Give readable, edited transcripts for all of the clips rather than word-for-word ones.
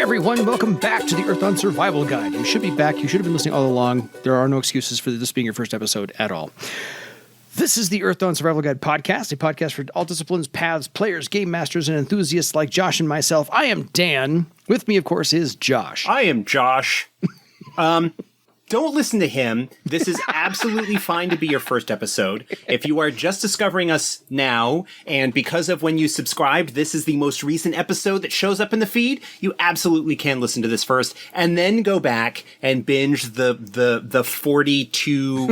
everyone, welcome back to the Earthdawn Survival Guide. You should be back. You should have been listening all along. There are no excuses for this being your first episode at all. This is the Earthdawn Survival Guide podcast, a podcast for all disciplines, paths, players, game masters, and enthusiasts like Josh and myself. I am Dan. With me, of course, is Josh. I am Josh. Don't listen to him. This is absolutely fine to be your first episode. If you are just discovering us now, and because of when you subscribed, this is the most recent episode that shows up in the feed, you absolutely can listen to this first, and then go back and binge the 42,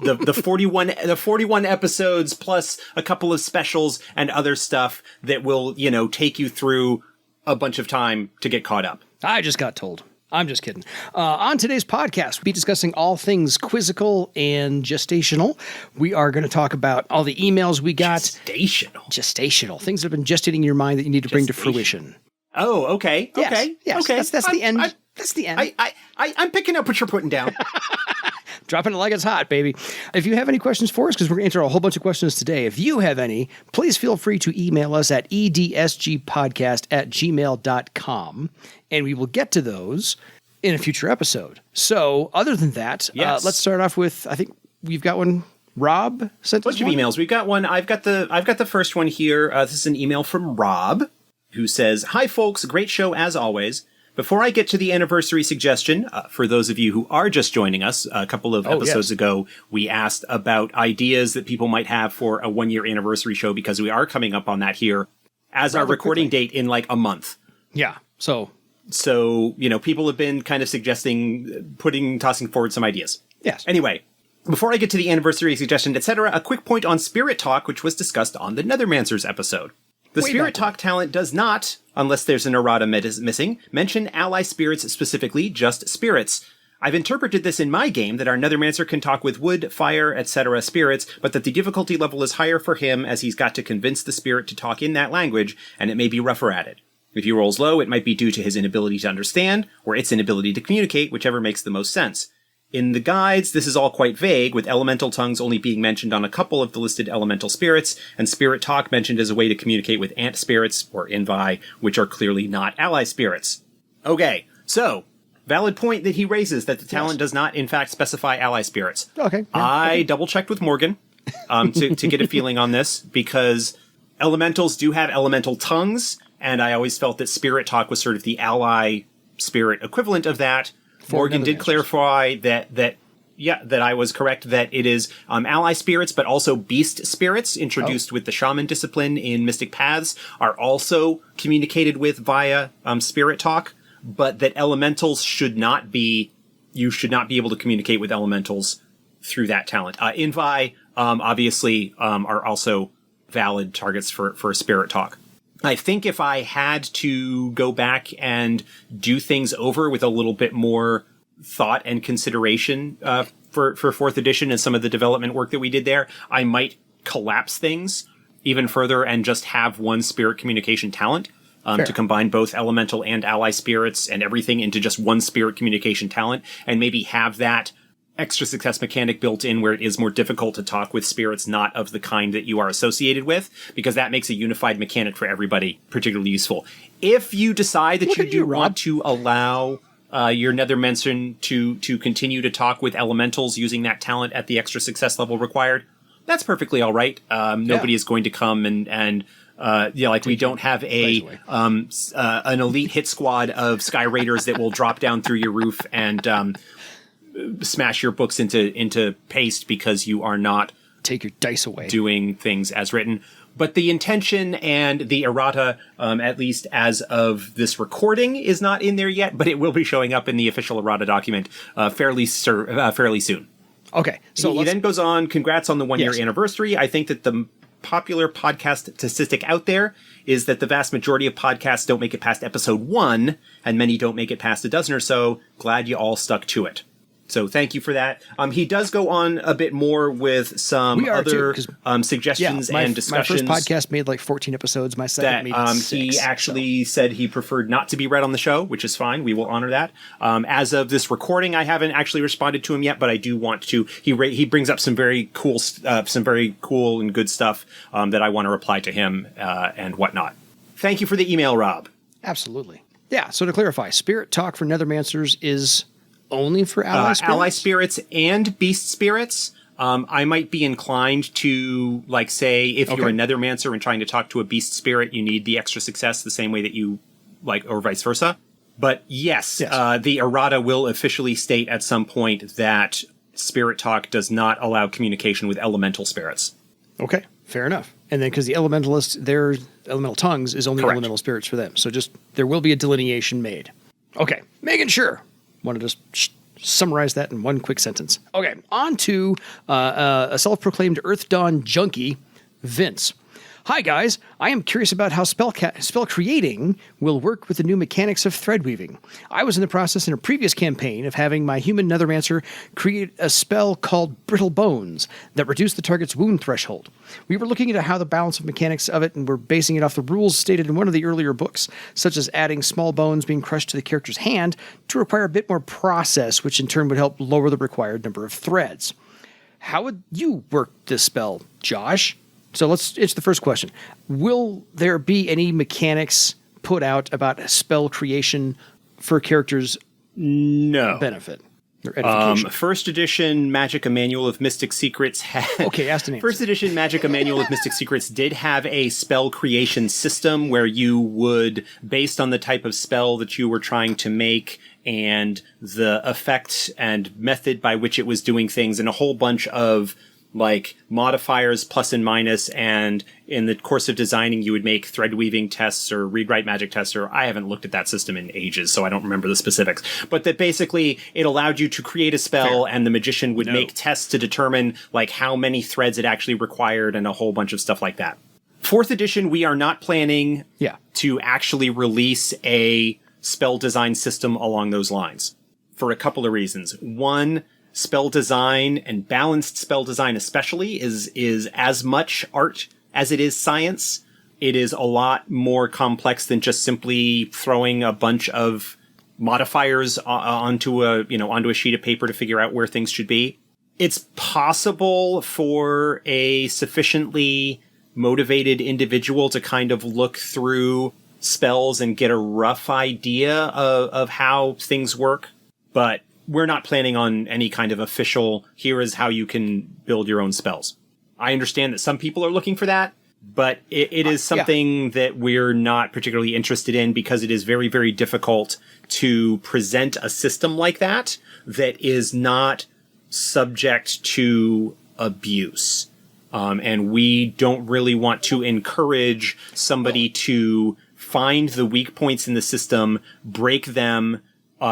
the 41 episodes plus a couple of specials and other stuff that will, take you through a bunch of time to get caught up. I just got told. I'm just kidding. On today's podcast, we'll be discussing all things quizzical and gestational. We are going to talk about all the emails we got. Gestational. Things that have been gestating in your mind that you need to bring to fruition. Oh, okay. Yes. Okay. Yes. Okay. That's the end. That's the end. I'm picking up what you're putting down. Dropping it like it's hot, baby. If you have any questions for us, because we're going to answer a whole bunch of questions today, if you have any, please feel free to email us at edsgpodcast@gmail.com, and we will get to those in a future episode. So, other than that, yes. Let's start off with, I think we've got one. Rob sent us a bunch of emails. We've got one. I've got the first one here. This is an email from Rob, who says, "Hi, folks. Great show as always. Before I get to the anniversary suggestion, for those of you who are just joining us, a couple of episodes ago, we asked about ideas that people might have for a 1-year anniversary show, because we are coming up on that here as our recording date in like a month. Yeah. So, people have been kind of suggesting, tossing forward some ideas. Yes. Anyway, before I get to the anniversary suggestion, etc., a quick point on Spirit Talk, which was discussed on the Nethermancers episode. The Spirit Talk talent does not, unless there's an errata missing, mention ally spirits specifically, just spirits. I've interpreted this in my game that our Nethermancer can talk with wood, fire, etc. spirits, but that the difficulty level is higher for him as he's got to convince the spirit to talk in that language, and it may be rougher at it. If he rolls low, it might be due to his inability to understand, or its inability to communicate, whichever makes the most sense. In the guides, this is all quite vague, with elemental tongues only being mentioned on a couple of the listed elemental spirits, and spirit talk mentioned as a way to communicate with ant spirits, or invi, which are clearly not ally spirits. Okay, so, valid point that he raises, that the talent does not, in fact, specify ally spirits. Okay. Yeah, I double-checked with Morgan to get a feeling on this, because elementals do have elemental tongues, and I always felt that spirit talk was sort of the ally spirit equivalent of that. Morgan did clarify that I was correct, that it is ally spirits, but also beast spirits introduced with the shaman discipline in Mystic Paths are also communicated with via spirit talk, but that elementals you should not be able to communicate with elementals through that talent. Invi, obviously, are also valid targets for spirit talk. I think if I had to go back and do things over with a little bit more thought and consideration for 4th edition and some of the development work that we did there, I might collapse things even further and just have one spirit communication talent to combine both elemental and ally spirits and everything into just one spirit communication talent, and maybe have that extra success mechanic built in where it is more difficult to talk with spirits not of the kind that you are associated with, because that makes a unified mechanic for everybody particularly useful. If you decide that you do want to allow your Nethermancer to continue to talk with elementals using that talent at the extra success level required, that's perfectly all right. Nobody is going to come and we don't have an elite hit squad of Sky Raiders that will drop down through your roof and smash your books into paste because you are not take your dice away doing things as written. But the intention and the errata, at least as of this recording, is not in there yet, but it will be showing up in the official errata document fairly soon. Okay. So he then goes on, congrats on the 1-year anniversary. I think that the popular podcast statistic out there is that the vast majority of podcasts don't make it past episode 1, and many don't make it past a dozen or so. Glad you all stuck to it. So thank you for that. He does go on a bit more with some other suggestions and discussions. My first podcast made like 14 episodes. My second made 6. He actually said he preferred not to be read on the show, which is fine. We will honor that. As of this recording, I haven't actually responded to him yet, but I do want to. He brings up some very cool and good stuff that I want to reply to him and whatnot. Thank you for the email, Rob. Absolutely. Yeah, so to clarify, Spirit Talk for Nethermancers is only for ally spirits? Ally spirits and beast spirits. I might be inclined to, like, say, if you're a Nethermancer and trying to talk to a beast spirit, you need the extra success the same way that you, like, or vice versa. But yes. The errata will officially state at some point that Spirit Talk does not allow communication with elemental spirits. Okay, fair enough. And then because the elementalists, their elemental tongues is only Correct. elemental spirits for them. So just there will be a delineation made. Okay, making sure. Want to just summarize that in one quick sentence. Okay, on to a self-proclaimed Earthdawn junkie, Vince. Hi guys, I am curious about how spell creating will work with the new mechanics of thread weaving. I was in the process in a previous campaign of having my human Nethermancer create a spell called Brittle Bones that reduced the target's wound threshold. We were looking into how the balance of mechanics of it and we're basing it off the rules stated in one of the earlier books, such as adding small bones being crushed to the character's hand to require a bit more process, which in turn would help lower the required number of threads. How would you work this spell, Josh? So it's the first question. Will there be any mechanics put out about spell creation for characters' benefit or edification? First edition Magic: A Manual of Mystic Secrets had... Okay, asked and answered. First edition Magic: A Manual of Mystic Secrets did have a spell creation system where you would, based on the type of spell that you were trying to make and the effect and method by which it was doing things, and a whole bunch of like modifiers, plus and minus, and in the course of designing, you would make thread weaving tests or read-write magic tests, or I haven't looked at that system in ages, so I don't remember the specifics. But that basically it allowed you to create a spell, and the magician would make tests to determine like how many threads it actually required, and a whole bunch of stuff like that. 4th edition, we are not planning to actually release a spell design system along those lines for a couple of reasons. One, spell design and balanced spell design especially is as much art as it is science. It is a lot more complex than just simply throwing a bunch of modifiers onto a sheet of paper to figure out where things should be. It's possible for a sufficiently motivated individual to kind of look through spells and get a rough idea of how things work, but we're not planning on any kind of official, here is how you can build your own spells. I understand that some people are looking for that, but it is something that we're not particularly interested in because it is very, very difficult to present a system like that is not subject to abuse. And we don't really want to encourage somebody to find the weak points in the system, break them,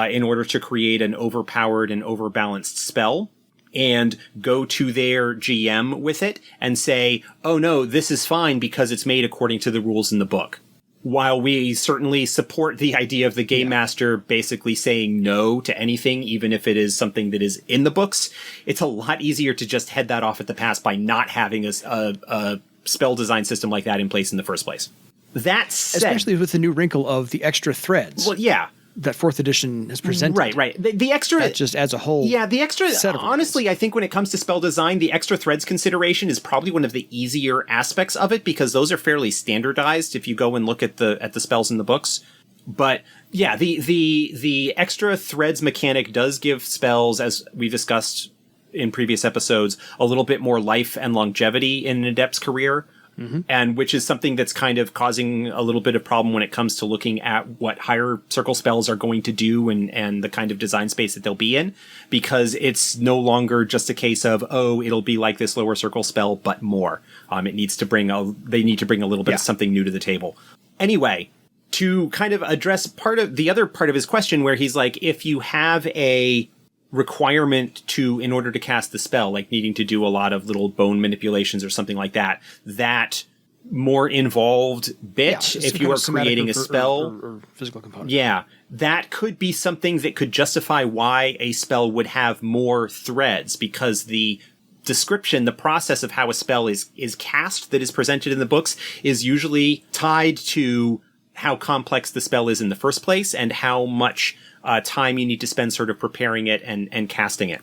in order to create an overpowered and overbalanced spell, and go to their GM with it and say, oh no, this is fine because it's made according to the rules in the book. While we certainly support the idea of the game master basically saying no to anything, even if it is something that is in the books, it's a lot easier to just head that off at the pass by not having a spell design system like that in place in the first place. That said, especially with the new wrinkle of the extra threads. Well, yeah. That 4th edition has presented. Right. The extra... That just adds a whole... Yeah, the extra... Honestly, I think when it comes to spell design, the extra threads consideration is probably one of the easier aspects of it, because those are fairly standardized if you go and look at the spells in the books. But, yeah, the extra threads mechanic does give spells, as we discussed in previous episodes, a little bit more life and longevity in an adept's career. Mm-hmm. And which is something that's kind of causing a little bit of problem when it comes to looking at what higher circle spells are going to do and the kind of design space that they'll be in, because it's no longer just a case of, oh, it'll be like this lower circle spell, but more. It needs to they need to bring a little bit of something new to the table. Anyway, to kind of address the other part of his question where he's like, if you have a requirement in order to cast the spell, like needing to do a lot of little bone manipulations or something like that, that more involved bit, if you are creating a spell or physical component. Yeah, that could be something that could justify why a spell would have more threads, because the description, the process of how a spell is cast that is presented in the books is usually tied to how complex the spell is in the first place and how much time you need to spend sort of preparing it and casting it.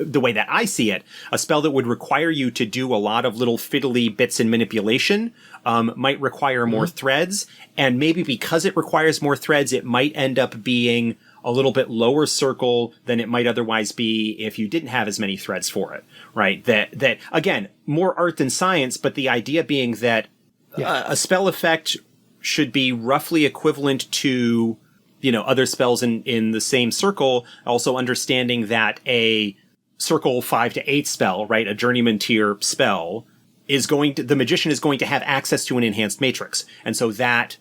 the way that I see it, a spell that would require you to do a lot of little fiddly bits and manipulation might require more threads. And maybe because it requires more threads, it might end up being a little bit lower circle than it might otherwise be if you didn't have as many threads for it, right? That again, more art than science, but the idea being that a spell effect should be roughly equivalent to, other spells in the same circle. Also understanding that a circle 5 to 8 spell, right? A journeyman tier spell the magician is going to have access to an enhanced matrix. And so that,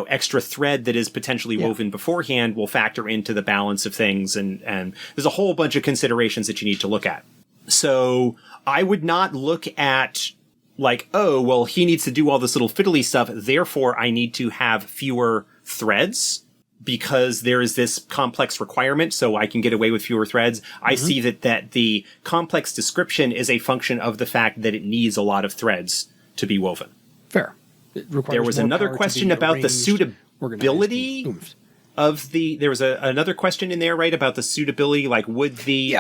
extra thread that is potentially woven beforehand will factor into the balance of things. And there's a whole bunch of considerations that you need to look at. So I would not look at like, oh, well, he needs to do all this little fiddly stuff. Therefore, I need to have fewer threads because there is this complex requirement. So I can get away with fewer threads. I see that the complex description is a function of the fact that it needs a lot of threads to be woven. Fair. There was another question about the suitability of the. There was another question in there, right, about the suitability. Like, would the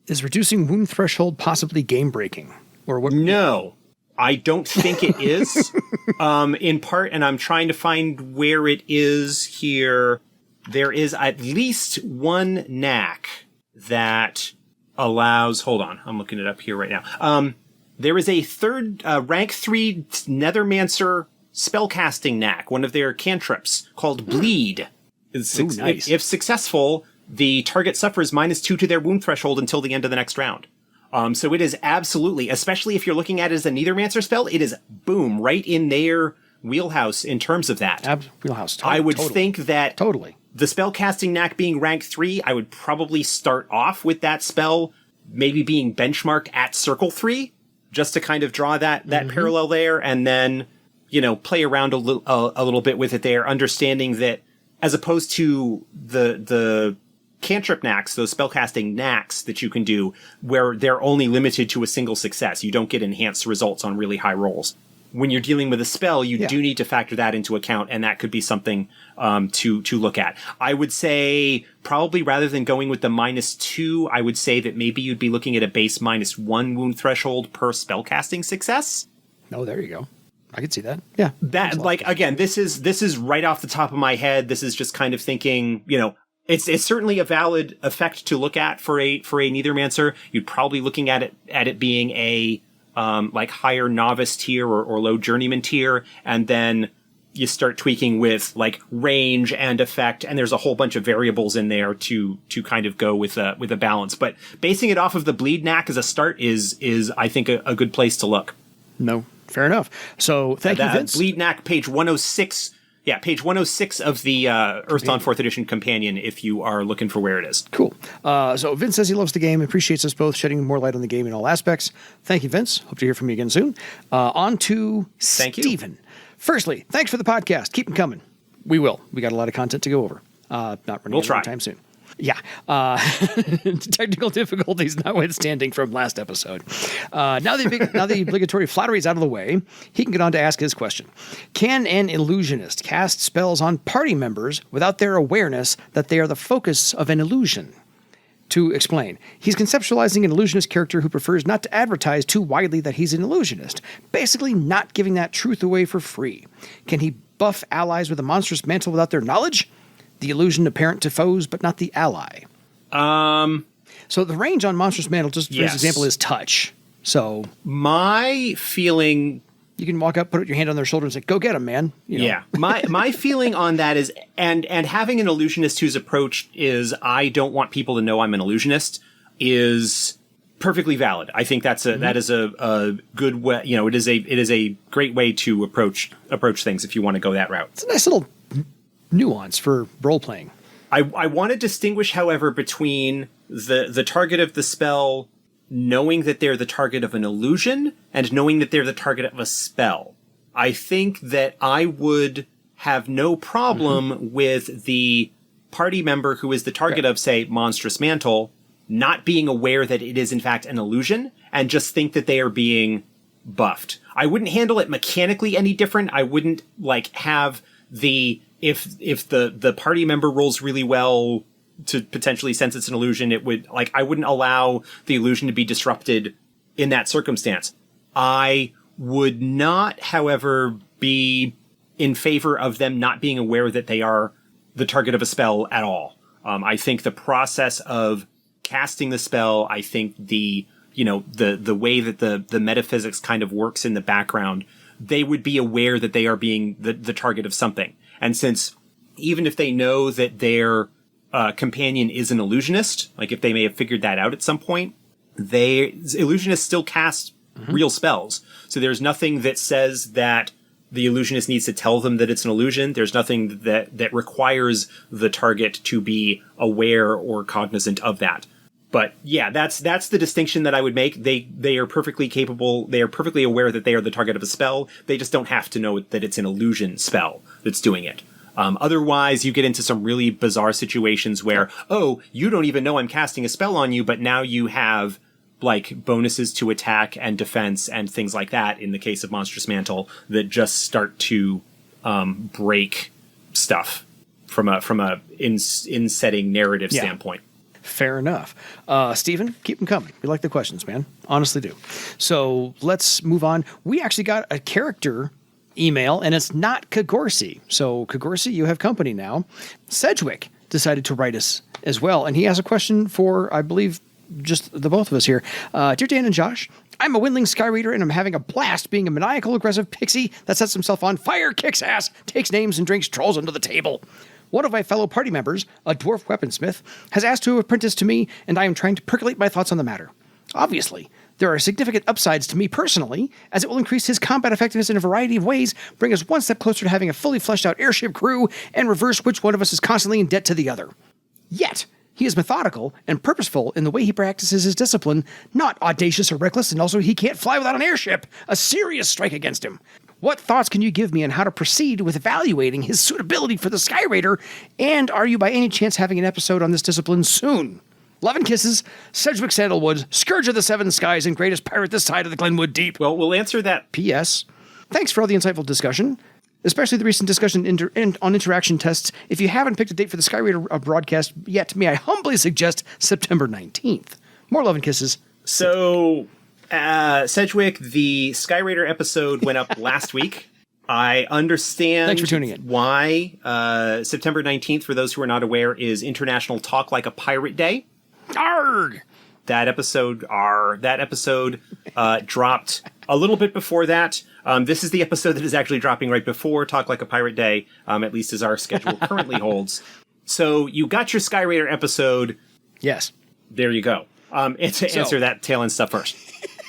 is reducing wound threshold possibly game breaking, or what? No, I don't think it is. In part, and I'm trying to find where it is here. There is at least one knack that allows. Hold on, I'm looking it up here right now. There is a third rank 3 Nethermancer spellcasting knack, one of their cantrips called Bleed. Nice. If successful, the target suffers -2 to their wound threshold until the end of the next round. So it is absolutely, especially if you're looking at it as a Nethermancer spell, it is boom, right in their wheelhouse in terms of that. Wheelhouse. I would think that totally the spellcasting knack being rank 3, I would probably start off with that spell maybe being benchmarked at circle 3. Just to kind of draw that parallel there, and then, play around a little bit with it there, understanding that as opposed to the cantrip knacks, those spellcasting knacks that you can do, where they're only limited to a single success, you don't get enhanced results on really high rolls. When you're dealing with a spell, you do need to factor that into account, and that could be something to look at. I would say probably rather than going with the -2, I would say that maybe you'd be looking at a base -1 wound threshold per spellcasting success. Oh, there you go. I could see that. Yeah. That again, this is right off the top of my head. This is just kind of thinking, it's certainly a valid effect to look at for a Nethermancer. You'd probably looking at it being a like higher novice tier or low journeyman tier, and then you start tweaking with like range and effect, and there's a whole bunch of variables in there to kind of go with a balance. But basing it off of the Bleed knack as a start is I think a good place to look. No, fair enough. So thank you, Vince. Bleed knack, page 106. Yeah, page 106 of the Earthdawn 4th edition companion, if you are looking for where it is. Cool. So Vince says he loves the game, appreciates us both shedding more light on the game in all aspects. Thank you, Vince. Hope to hear from you again soon. On to Stephen. Firstly, thanks for the podcast. Keep them coming. We will. We got a lot of content to go over. Not running out of time soon. Yeah. Technical difficulties notwithstanding from last episode. Now the obligatory flattery is out of the way, he can get on to ask his question. Can an illusionist cast spells on party members without their awareness that they are the focus of an illusion? To explain, he's conceptualizing an illusionist character who prefers not to advertise too widely that he's an illusionist, basically not giving that truth away for free. Can he buff allies with a monstrous mantle without their knowledge? The illusion apparent to foes, but not the ally. So the range on monstrous mantle, just for example, is touch. So my feeling, you can walk up, put your hand on their shoulder, and say, "Go get him, man." Yeah, my feeling on that is, and having an illusionist whose approach is, I don't want people to know I'm an illusionist, is perfectly valid. I think that is a good way. It is a great way to approach things if you want to go that route. It's a nice little nuance for role playing. I want to distinguish, however, between the target of the spell knowing that they're the target of an illusion and knowing that they're the target of a spell. I think that I would have no problem with the party member who is the target of, say, Monstrous Mantle, not being aware that it is in fact an illusion and just think that they are being buffed. I wouldn't handle it mechanically any different. I wouldn't have the if the party member rolls really well, to potentially sense it's an illusion, it would, like, I wouldn't allow the illusion to be disrupted in that circumstance. I would not, however, be in favor of them not being aware that they are the target of a spell at all. I think the process of casting the spell, I think the way that the metaphysics kind of works in the background, they would be aware that they are being the target of something. And since even if they know that their companion is an illusionist, like if they may have figured that out at some point, illusionists still cast real spells. So there's nothing that says that the illusionist needs to tell them that it's an illusion. There's nothing that requires the target to be aware or cognizant of that. But yeah, that's the distinction that I would make. They are perfectly capable. They are perfectly aware that they are the target of a spell. They just don't have to know that it's an illusion spell that's doing it. Otherwise, you get into some really bizarre situations where, oh, you don't even know I'm casting a spell on you, but now you have like bonuses to attack and defense and things like that in the case of Monstrous Mantle that just start to break stuff from a in-setting narrative standpoint. Fair enough. Stephen, keep them coming. We like the questions, man. Honestly do. So let's move on. We actually got a character email, and it's not Kagorsi. So Kagorsi, you have company now. Sedgwick decided to write us as well, and he has a question for, I believe, just the both of us here. Dear Dan and Josh, I'm a Windling Skyreader, and I'm having a blast being a maniacal, aggressive pixie that sets himself on fire, kicks ass, takes names, and drinks trolls under the table. One of my fellow party members, a dwarf weaponsmith, has asked to apprentice to me, and I am trying to percolate my thoughts on the matter. Obviously, there are significant upsides to me personally, as it will increase his combat effectiveness in a variety of ways, bring us one step closer to having a fully fleshed out airship crew, and reverse which one of us is constantly in debt to the other. Yet, he is methodical and purposeful in the way he practices his discipline, not audacious or reckless, and also he can't fly without an airship, a serious strike against him. What thoughts can you give me on how to proceed with evaluating his suitability for the Skyraider, and are you by any chance having an episode on this discipline soon? Love and kisses, Sedgwick Sandalwood, Scourge of the Seven Skies and greatest pirate this side of the Glenwood Deep. Well, we'll answer that. P.S. Thanks for all the insightful discussion, especially the recent discussion on interaction tests. If you haven't picked a date for the Skyraider broadcast yet, may I humbly suggest September 19th. More love and kisses. So, Sedgwick, the Skyraider episode went up last week. I understand Thanks for tuning in. Why September 19th, for those who are not aware, is International Talk Like a Pirate Day. Arrgh! That episode dropped a little bit before that. This is the episode that is actually dropping right before Talk Like a Pirate Day, at least as our schedule currently holds. So you got your Skyraider episode. Yes. There you go. And to answer that tail end stuff first.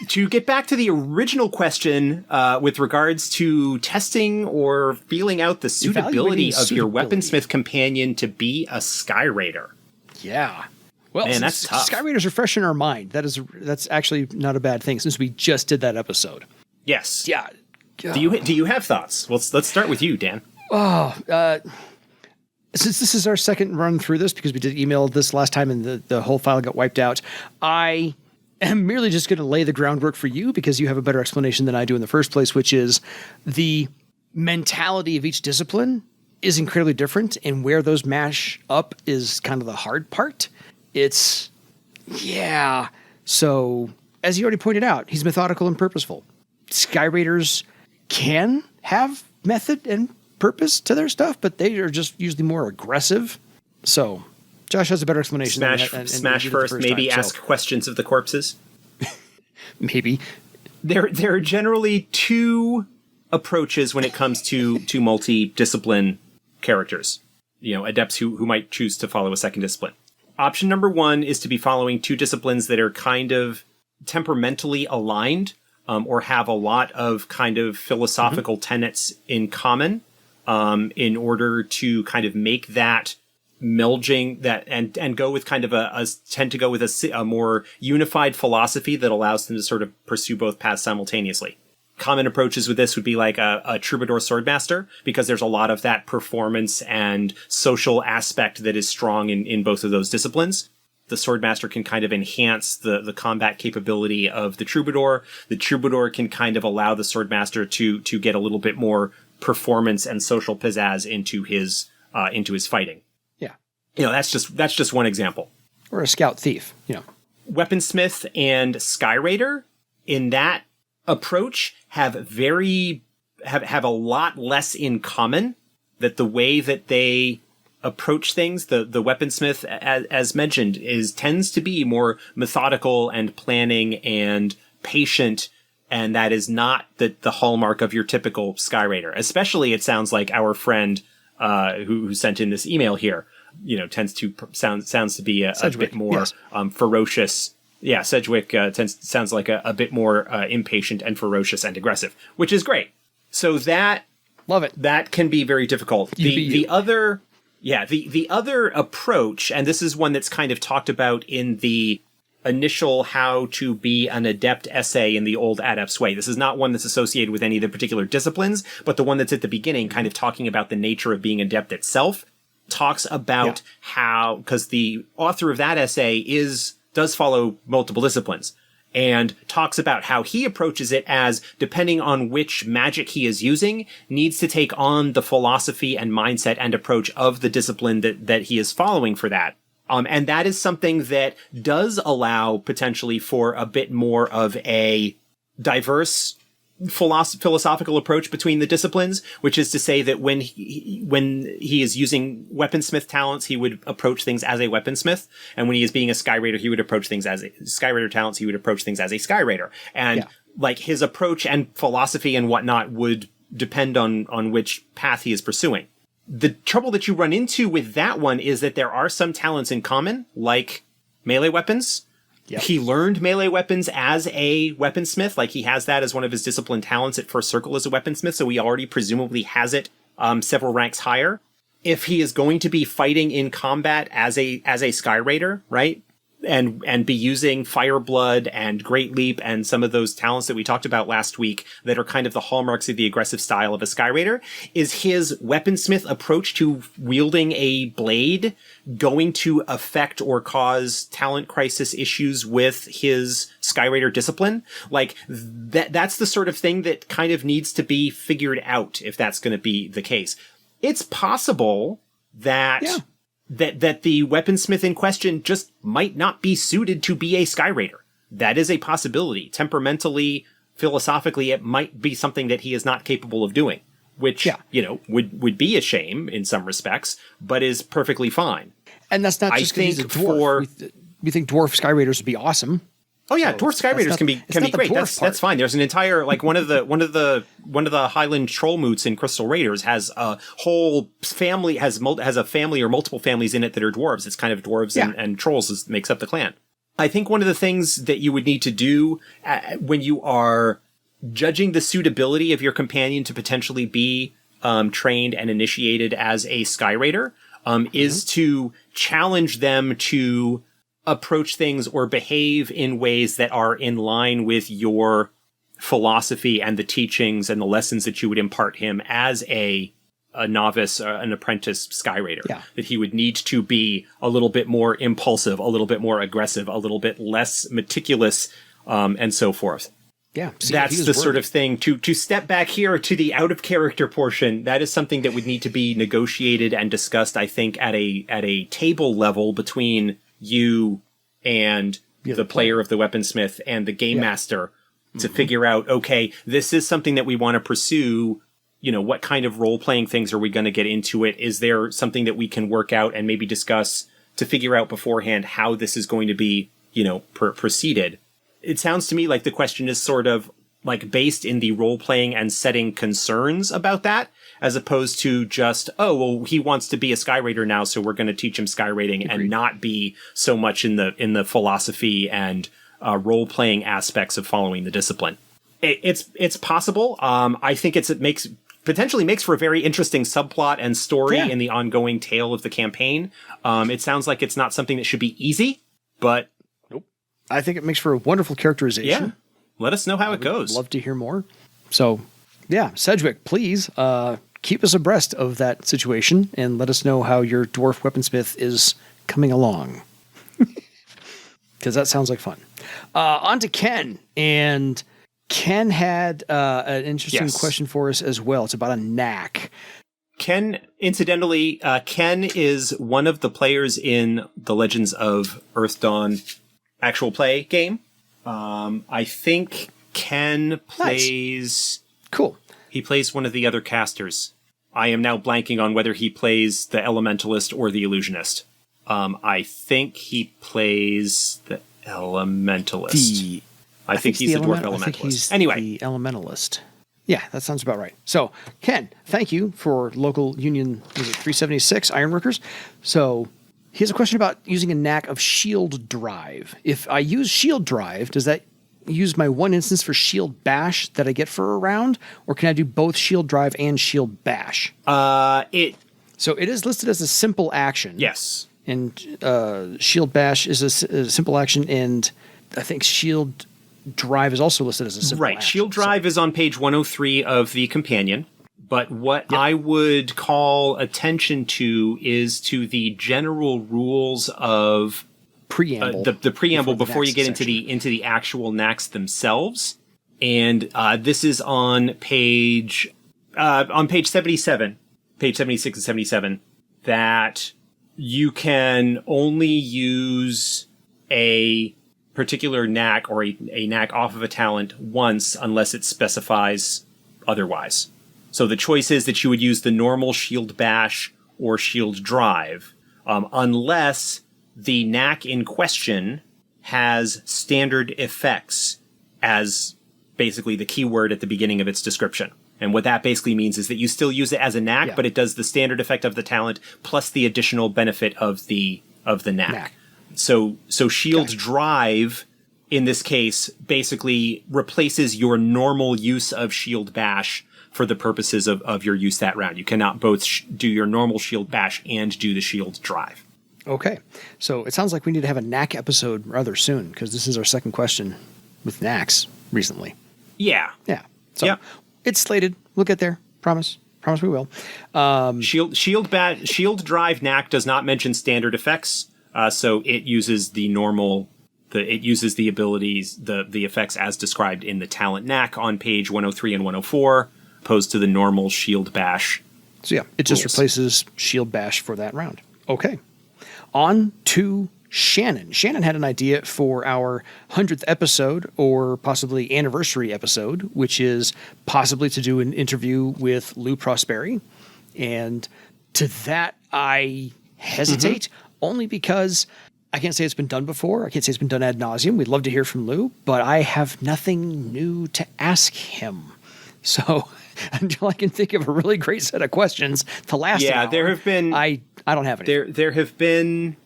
To get back to the original question with regards to testing or feeling out the suitability of your weaponsmith companion to be a Skyraider. Yeah. Well, man, that's tough. Skyraiders are fresh in our mind. That's actually not a bad thing since we just did that episode. Yes. Yeah. Do you have thoughts? Well, let's start with you, Dan. Since this is our second run through this, because we did email this last time and the whole file got wiped out, I am merely just going to lay the groundwork for you because you have a better explanation than I do in the first place, which is the mentality of each discipline is incredibly different, and where those mash up is kind of the hard part. So, as you already pointed out, he's methodical and purposeful. Skyraiders can have method and purpose to their stuff, but they are just usually more aggressive. So, Josh has a better explanation. Smash first, maybe ask questions of the corpses. Maybe. There are generally two approaches when it comes to multi-discipline characters. Adepts who might choose to follow a second discipline. Option number one is to be following two disciplines that are kind of temperamentally aligned, or have a lot of kind of philosophical tenets in common, in order to kind of make that melding that and go with kind of tend to go with a more unified philosophy that allows them to sort of pursue both paths simultaneously. Common approaches with this would be like a troubadour swordmaster, because there's a lot of that performance and social aspect that is strong in both of those disciplines. The swordmaster can kind of enhance the combat capability of the troubadour. The troubadour can kind of allow the swordmaster to get a little bit more performance and social pizzazz into his fighting. Yeah. That's just one example. Or a scout thief, Weaponsmith and Skyraider in that approach have a lot less in common. That the way that they approach things, the weaponsmith, as mentioned, tends to be more methodical and planning and patient, and that is not the hallmark of your typical Skyraider. Especially, it sounds like our friend who sent in this email here, tends to sounds to be a bit more ferocious. Yeah, Sedgwick sounds like a bit more impatient and ferocious and aggressive, which is great. So love it. That can be very difficult. The other approach, and this is one that's kind of talked about in the initial How to Be an Adept essay in the Old Adept's Way. This is not one that's associated with any of the particular disciplines, but the one that's at the beginning, kind of talking about the nature of being adept itself, talks about how, because the author of that essay does follow multiple disciplines, and talks about how he approaches it as, depending on which magic he is using, needs to take on the philosophy and mindset and approach of the discipline that he is following for that. And that is something that does allow potentially for a bit more of a diverse philosophical approach between the disciplines, which is to say that when he is using weaponsmith talents, he would approach things as a weaponsmith, and when he is being a Skyraider, he would approach things as Skyraider talents, he would approach things as a Skyraider, and like his approach and philosophy and whatnot would depend on which path he is pursuing. The trouble that you run into with that one is that there are some talents in common, like melee weapons. Yep. He learned melee weapons as a weaponsmith, like he has that as one of his discipline talents at First Circle as a weaponsmith, so he already presumably has it several ranks higher. If he is going to be fighting in combat as a Skyraider, right, and be using Fireblood and Great Leap and some of those talents that we talked about last week that are kind of the hallmarks of the aggressive style of a Skyraider, is his weaponsmith approach to wielding a blade going to affect or cause talent crisis issues with his Skyraider discipline? Like, that's the sort of thing that kind of needs to be figured out if that's going to be the case. It's possible that... Yeah. That the weaponsmith in question just might not be suited to be a Skyraider. That is a possibility. Temperamentally, philosophically, it might be something that he is not capable of doing, which, would be a shame in some respects, but is perfectly fine. And that's not just because he's a dwarf. We think dwarf Skyraiders would be awesome. Oh yeah, dwarf Skyraiders can be great. That's fine. There's an entire, like, one of the Highland troll moots in Crystal Raiders has a whole family, has a family or multiple families in it that are dwarves. It's kind of dwarves and trolls makes up the clan. I think one of the things that you would need to do when you are judging the suitability of your companion to potentially be trained and initiated as a Skyraider is to challenge them to approach things or behave in ways that are in line with your philosophy and the teachings and the lessons that you would impart him as a novice, an apprentice Skyraider. Yeah. That he would need to be a little bit more impulsive, a little bit more aggressive, a little bit less meticulous, and so forth. Yeah, that's the sort of thing to step back here to the out of character portion. That is something that would need to be negotiated and discussed, I think, at a table level between you and the player of the weaponsmith and the game master to figure out, okay, this is something that we want to pursue. What kind of role-playing things are we going to get into it? Is there something that we can work out and maybe discuss to figure out beforehand how this is going to be, proceeded? It sounds to me like the question is sort of like based in the role-playing and setting concerns about that, as opposed to just, he wants to be a Skyraider now, so we're going to teach him Skyraiding and not be so much in the philosophy and role-playing aspects of following the discipline. It's possible. I think it potentially makes for a very interesting subplot and story in the ongoing tale of the campaign. It sounds like it's not something that should be easy, but nope. I think it makes for a wonderful characterization. Yeah. Let us know how it goes. Love to hear more. So, yeah, Sedgwick, please keep us abreast of that situation and let us know how your dwarf weaponsmith is coming along. Because that sounds like fun. On to Ken. And Ken had an interesting question for us as well. It's about a knack. Ken, incidentally, Ken is one of the players in the Legends of Earthdawn actual play game. I think Ken plays... Nice. Cool. He plays one of the other casters. I am now blanking on whether he plays the Elementalist or the Illusionist. I think he plays the Elementalist. I think he's the Dwarf Elementalist. I think he's anyway. The Elementalist. Yeah, that sounds about right. So, Ken, thank you for local Union 376 Ironworkers. So, here's a question about using a knack of shield drive. If I use shield drive, does that use my one instance for shield bash that I get for a round? Or can I do both shield drive and shield bash? So, it is listed as a simple action. Yes. And shield bash is a simple action, and I think shield drive is also listed as a simple action. Shield drive is on page 103 of the companion, but what I would call attention to is to the general rules of preamble. The preamble before you get into the actual knacks themselves. And this is on page 77, page 76 and 77, that you can only use a particular knack or a knack off of a talent once unless it specifies otherwise. So the choice is that you would use the normal shield bash or shield drive, unless the knack in question has standard effects as basically the keyword at the beginning of its description. And what that basically means is that you still use it as a knack, but it does the standard effect of the talent plus the additional benefit of the knack. So shield drive in this case basically replaces your normal use of shield bash for the purposes of your use that round. You cannot both do your normal shield bash and do the shield drive. Okay. So it sounds like we need to have a knack episode rather soon, because this is our second question with knacks recently. Yeah. Yeah. So it's slated. We'll get there. Promise. Promise we will. Shield drive knack does not mention standard effects. So it uses the normal, it uses the abilities, the effects as described in the talent knack on page 103 and 104, opposed to the normal shield bash. So it just replaces shield bash for that round. Okay. On to Shannon. Shannon had an idea for our 100th episode, or possibly anniversary episode, which is possibly to do an interview with Lou Prosperi. And to that, I hesitate. Only because I can't say it's been done before. I can't say it's been done ad nauseum. We'd love to hear from Lou, but I have nothing new to ask him. So until I can think of a really great set of questions to last an hour, there have been... I don't have any. There have been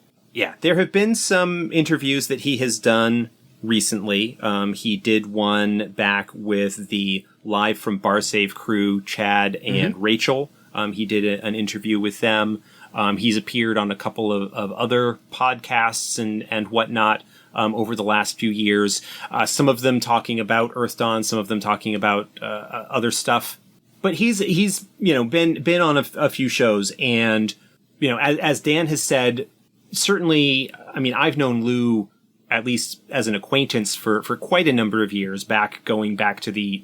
some interviews that he has done recently. He did one back with the Live from Bar Save crew, Chad and Rachel. He did an interview with them. He's appeared on a couple of other podcasts and whatnot over the last few years. Some of them talking about Earthdawn, some of them talking about other stuff. But he's been on a few shows, and as Dan has said, certainly. I mean, I've known Lou at least as an acquaintance for quite a number of years, going back to the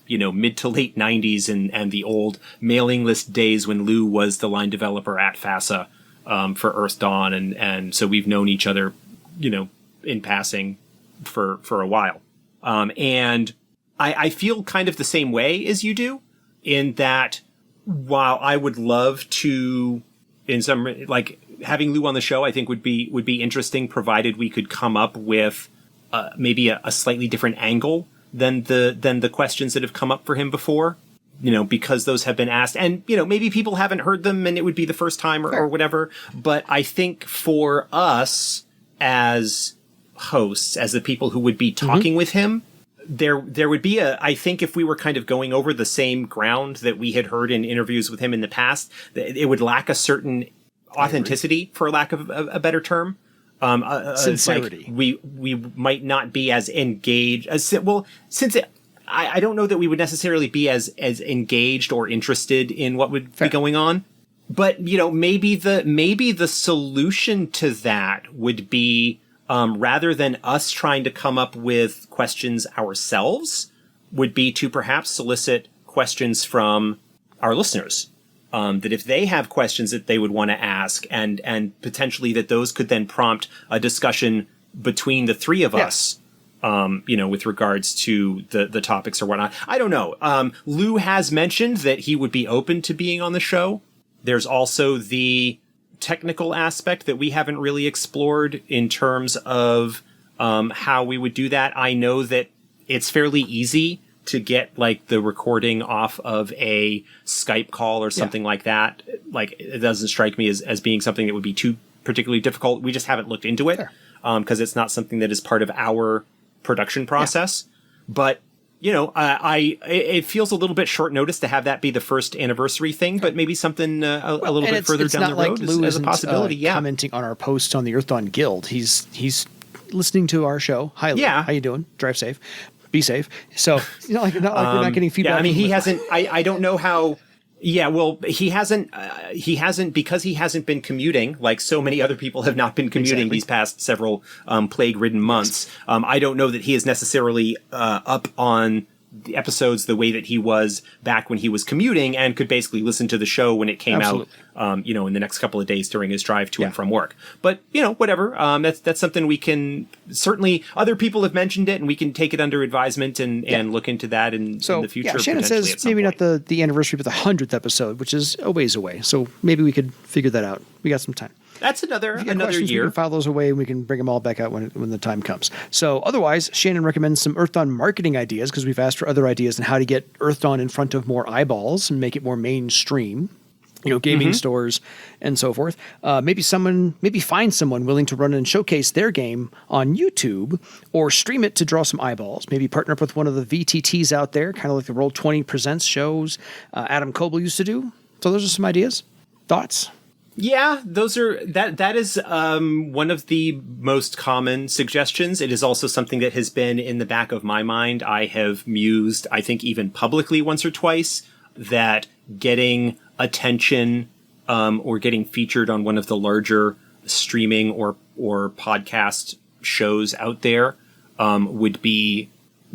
mid to late 90s and the old mailing list days when Lou was the line developer at FASA for Earthdawn. And so we've known each other, in passing for a while. And I feel kind of the same way as you do, in that while I would love to, in some, like, having Lou on the show, I think would be interesting, provided we could come up with maybe a slightly different angle than the questions that have come up for him before, because those have been asked, and maybe people haven't heard them and it would be the first time or whatever. But I think for us as hosts, as the people who would be talking with him, there would be I think if we were kind of going over the same ground that we had heard in interviews with him in the past, it would lack a certain authenticity, for lack of a better term. Sincerity. Like we might not be as engaged as I don't know that we would necessarily be as engaged or interested in what would be going on, but maybe the solution to that would be, rather than us trying to come up with questions ourselves, would be to perhaps solicit questions from our listeners. that if they have questions that they would want to ask, and potentially that those could then prompt a discussion between the three of us, with regards to the topics or whatnot. I don't know. Lou has mentioned that he would be open to being on the show. There's also the technical aspect that we haven't really explored in terms of how we would do that. I know that it's fairly easy to get like the recording off of a Skype call or something like that. Like, it doesn't strike me as being something that would be too particularly difficult. We just haven't looked into it because it's not something that is part of our production process. But it feels a little bit short notice to have that be the first anniversary thing, but maybe something a little bit further down the road as a possibility. Commenting on our post on the Earthdawn Guild, he's listening to our show. Hi, Lou. How you doing? Drive safe. Be safe. So not like we're not getting feedback. Yeah, I mean, he hasn't. I don't know how. Yeah, well, he hasn't because he hasn't been commuting like so many other people have not been commuting these past several plague-ridden months. I don't know that he is necessarily up on the episodes the way that he was back when he was commuting and could basically listen to the show when it came out, in the next couple of days during his drive to and from work. But, whatever. That's something we can certainly, other people have mentioned it and we can take it under advisement and look into that in the future. Yeah, Shannon says maybe not the anniversary, but the 100th episode, which is a ways away. So maybe we could figure that out. We got some time. That's another year. We can file those away and we can bring them all back out when the time comes. So otherwise, Shannon recommends some Earthdawn marketing ideas because we've asked for other ideas on how to get Earthdawn in front of more eyeballs and make it more mainstream. Gaming stores and so forth. Maybe find someone willing to run and showcase their game on YouTube or stream it to draw some eyeballs. Maybe partner up with one of the VTTs out there, kind of like the Roll20 Presents shows Adam Coble used to do. So those are some ideas. Thoughts? Yeah, that is one of the most common suggestions. It is also something that has been in the back of my mind. I have mused, I think even publicly once or twice, that getting attention or getting featured on one of the larger streaming or podcast shows out there would be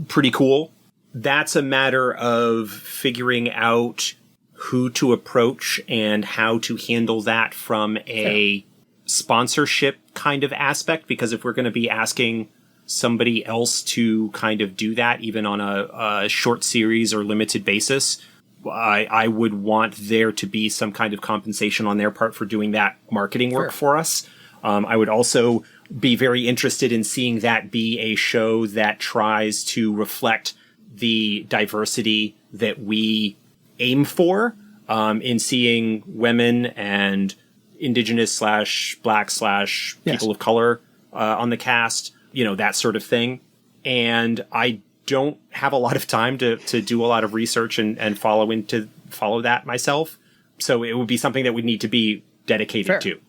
pretty cool. That's a matter of figuring out who to approach and how to handle that from a sponsorship kind of aspect, because if we're going to be asking somebody else to kind of do that, even on a short series or limited basis, I would want there to be some kind of compensation on their part for doing that marketing work for us. I would also be very interested in seeing that be a show that tries to reflect the diversity that we aim for in seeing women and indigenous / black / people of color on the cast, that sort of thing. And I don't have a lot of time to do a lot of research and follow that myself. So it would be something that would need to be dedicated to.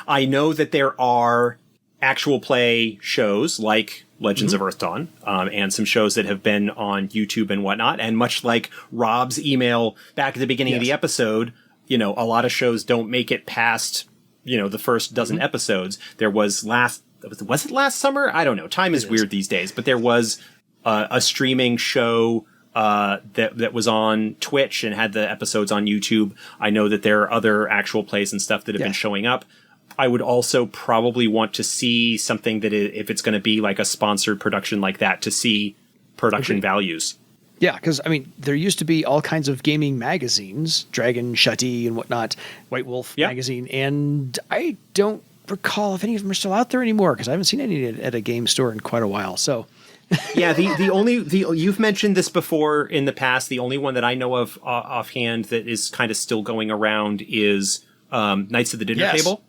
I know that there are actual play shows like Legends of Earthdawn, and some shows that have been on YouTube and whatnot. And much like Rob's email back at the beginning of the episode, a lot of shows don't make it past, the first dozen episodes. There was was it last summer? I don't know. Time is weird these days, but there was a streaming show that was on Twitch and had the episodes on YouTube. I know that there are other actual plays and stuff that have been showing up. I would also probably want to see something that, if it's going to be like a sponsored production like that, to see production values. Yeah, because, there used to be all kinds of gaming magazines, Dragon, Shutty, and whatnot, White Wolf magazine, and I don't recall if any of them are still out there anymore, because I haven't seen any at a game store in quite a while, so... Yeah, you've mentioned this before in the past. The only one that I know of offhand that is kind of still going around is Knights of the Dinner Table.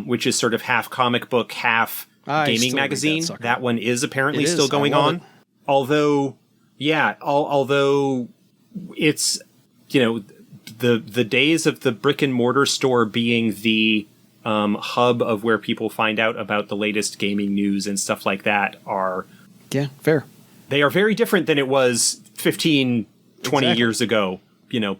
Which is sort of half comic book, half gaming magazine. That one is apparently still going on. Although it's, the days of the brick and mortar store being the hub of where people find out about the latest gaming news and stuff like that are... Yeah, fair. They are very different than it was 15, 20 years ago.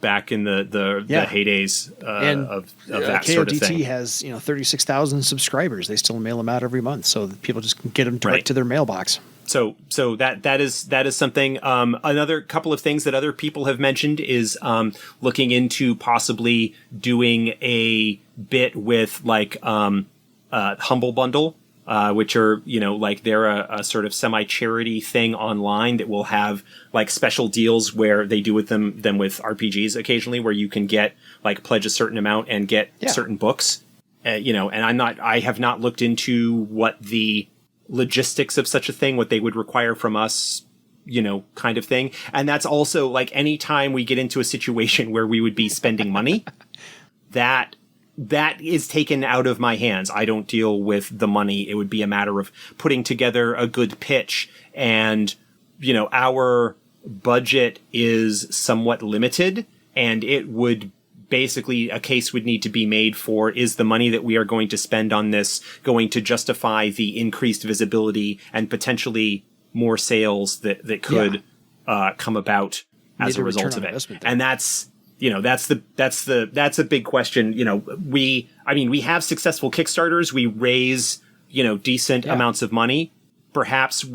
Back in the heydays of that sort of thing. KODT has 36,000 subscribers. They still mail them out every month, so that people just can get them direct to their mailbox. So that is something. Another couple of things that other people have mentioned is looking into possibly doing a bit with like Humble Bundle, which are they're a sort of semi-charity thing online that will have like special deals where they do with them with RPGs occasionally, where you can get like pledge a certain amount and get certain books. And I have not looked into what the logistics of such a thing, what they would require from us, kind of thing. And that's also like any time we get into a situation where we would be spending money, that is taken out of my hands. I don't deal with the money. It would be a matter of putting together a good pitch, and, our budget is somewhat limited, and it would basically, a case would need to be made for, is the money that we are going to spend on this going to justify the increased visibility and potentially more sales that could come about as a result of it. And that's a big question. We have successful Kickstarters. We raise, decent amounts of money. Perhaps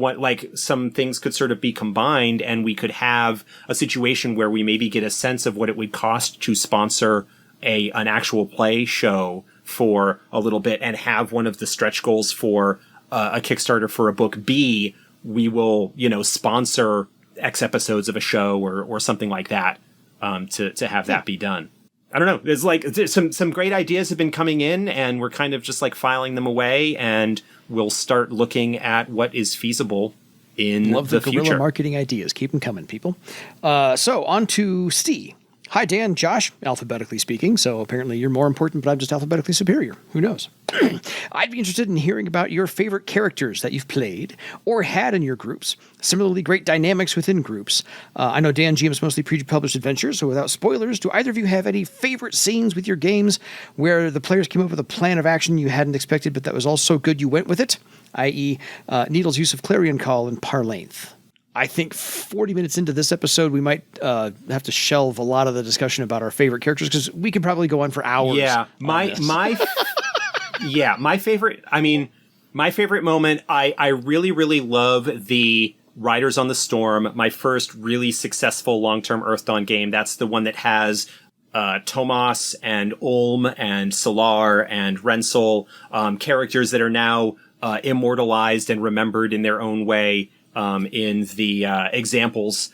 some things could sort of be combined, and we could have a situation where we maybe get a sense of what it would cost to sponsor an actual play show for a little bit, and have one of the stretch goals for a Kickstarter for a book be, we will, sponsor X episodes of a show or something like that, to have that be done. I don't know. There's some great ideas have been coming in, and we're kind of just like filing them away, and we'll start looking at what is feasible in Love the the guerrilla future. marketing ideas. Keep them coming, people. So on to Steve. Hi, Dan, Josh, alphabetically speaking. So apparently you're more important, but I'm just alphabetically superior. Who knows? I'd be interested in hearing about your favorite characters that you've played or had in your groups. Similarly, great dynamics within groups. I know Dan GMs mostly pre-published adventures, so without spoilers, do either of you have any favorite scenes with your games where the players came up with a plan of action you hadn't expected, but that was all so good you went with it? I.e., Needle's use of Clarion Call and Parlength. I think 40 minutes into this episode, we might have to shelve a lot of the discussion about our favorite characters, because we could probably go on for hours. Yeah, my favorite. I mean, my favorite moment. I really, really love the Riders on the Storm. My first really successful long-term Earthdawn game. That's the one that has Tomas and Ulm and Solar and Rensel, characters that are now immortalized and remembered in their own way. In the examples